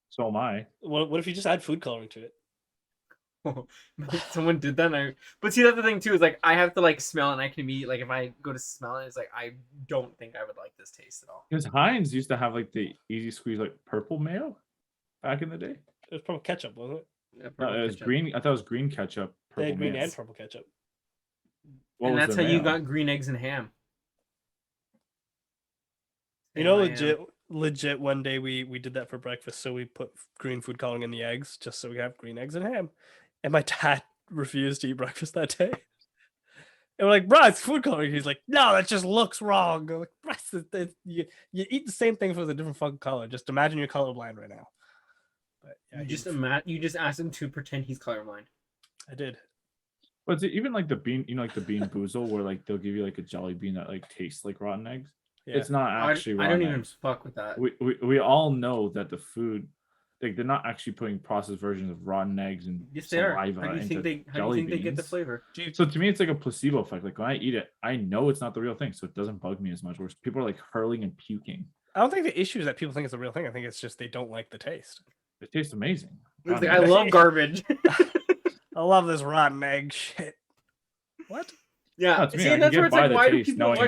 So am I. What if you just add food coloring to it? Someone did that. But see, that's the thing too. Is like I have to like smell, and I can immediately like if I go to smell it, it's like I don't think I would like this taste at all. Because Heinz used to have like the easy squeeze like purple mayo back in the day. It was purple ketchup, wasn't it? Yeah, No, it was green. I thought it was green ketchup. They had green mayo. and purple ketchup. And that's how you got green eggs and ham. You know, legit. One day we did that for breakfast, so we put green food coloring in the eggs just so we have green eggs and ham. And my dad refused to eat breakfast that day. And we're like, bro, it's food coloring. He's like, no, that just looks wrong. I'm like, you eat the same thing for a different fucking color. Just imagine you're colorblind right now. But yeah, you just asked him to pretend he's colorblind. I did. But even like the bean, like the bean boozle, where like they'll give you like a jelly bean that like tastes like rotten eggs. Yeah. It's not actually. I don't even fuck with that. We all know that the food, like they're not actually putting processed versions of rotten eggs and saliva. How do you think they get the flavor? So to me, it's like a placebo effect. Like when I eat it, I know it's not the real thing, so it doesn't bug me as much. Whereas people are like hurling and puking. I don't think the issue is that people think it's the real thing. I think it's just they don't like the taste. It tastes amazing. Like, I love garbage. I love this rotten egg shit. What? Yeah, see, and that's where it's like, why do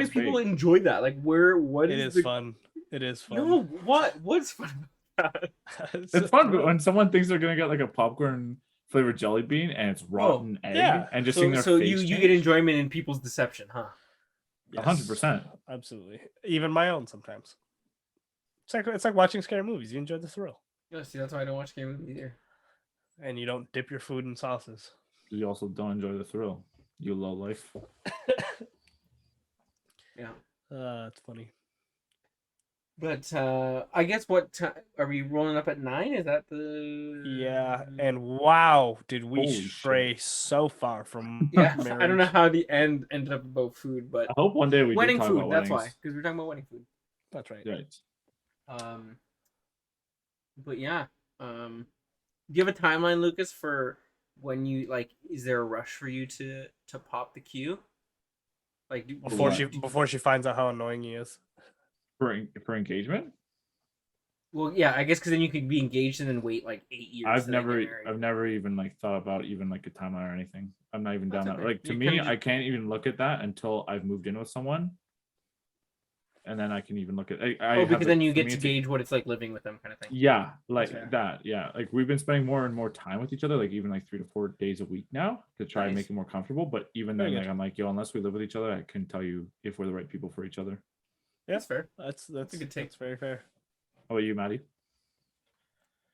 people enjoy that? Like, what is fun. It is fun. No, what's fun about that? It's fun, but when someone thinks they're gonna get like a popcorn flavored jelly bean and it's rotten egg, and just seeing their face you get enjoyment in people's deception, huh? 100%. Absolutely. Even my own sometimes. It's like watching scary movies. You enjoy the thrill. Yeah, see, that's why I don't watch scary movies either. And you don't dip your food in sauces. You also don't enjoy the thrill. You low life. Yeah. It's funny. But I guess what time are we rolling up at 9? Is that the Yeah, and wow, did we Holy stray so far from yeah? I don't know marriage? how the end ended up about food, but I hope one day we do wedding talk food. about That's why, weddings. because we're talking about wedding food. That's right. Right. Um, but yeah. Do you have a timeline, Lucas, for when you like? Is there a rush for you to pop the queue? Like, Before what? she finds out how annoying he is. For engagement? well, yeah, I guess because then you could be engaged and then wait like 8 years. I've to then never get married. I've never even like thought about even like a timeline or anything. I'm not even That's down that. okay. Like to You me, kinda I just- can't even look at that until I've moved in with someone, and then I can even look at. I Oh, have because a- then you for get me, to it's a- gauge what it's like living with them, kind of thing. Yeah, like fair. that. Yeah, like we've been spending more and more time with each other, like even like 3 to 4 days a week now to try and Nice. make it more comfortable. But even Very then, good. like I'm like, yo, unless we live with each other, I couldn't tell you if we're the right people for each other. Yeah, That's fair. That's a good take. That's very fair. How about you, Maddie?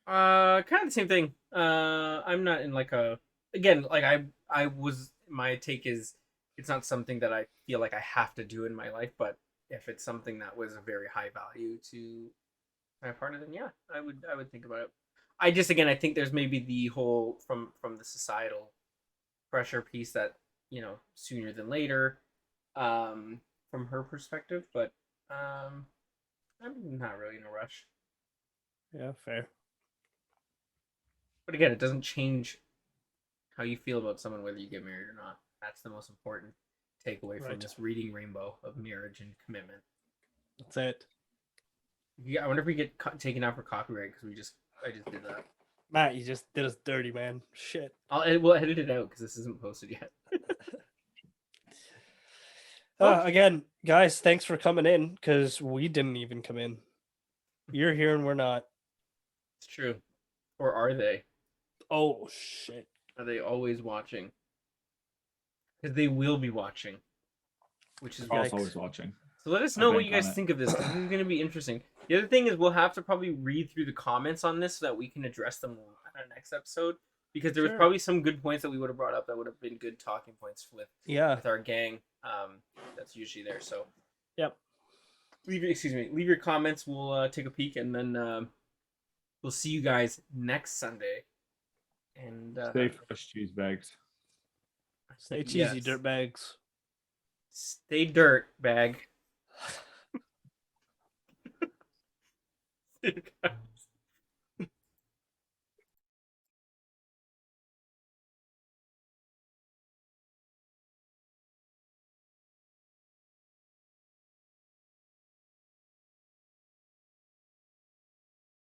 Kind of the same thing. I'm not in like a again like I was my take is it's not something that I feel like I have to do in my life, but if it's something that was a very high value to my partner, then yeah, I would think about it. I just again I think there's maybe the whole from the societal pressure piece that sooner than later, from her perspective, but I'm not really in a rush. Yeah, fair. But again, it doesn't change how you feel about someone whether you get married or not. That's the most important takeaway from Right. this reading rainbow of marriage and commitment. That's it. Yeah, I wonder if we get taken out for copyright because I just did that. Matt, you just did us dirty, man. Shit. We'll edit it out because this isn't posted yet. Again, guys, thanks for coming in because we didn't even come in. You're here and we're not. It's true. Or are they? Oh shit. Are they always watching? Because they will be watching, which is Also, Yikes. always watching. So let us I know what bank you guys on it. think of this because this is going to be interesting. The other thing is we'll have to probably read through the comments on this so that we can address them on our next episode because there was Sure. probably some good points that we would have brought up that would have been good talking points Yeah. with our gang. That's usually there. So Yep. leave your comments. We'll take a peek and then we'll see you guys next Sunday. And Stay fresh, cheese bags. Stay cheesy, yes. dirtbags. Stay dirt bag.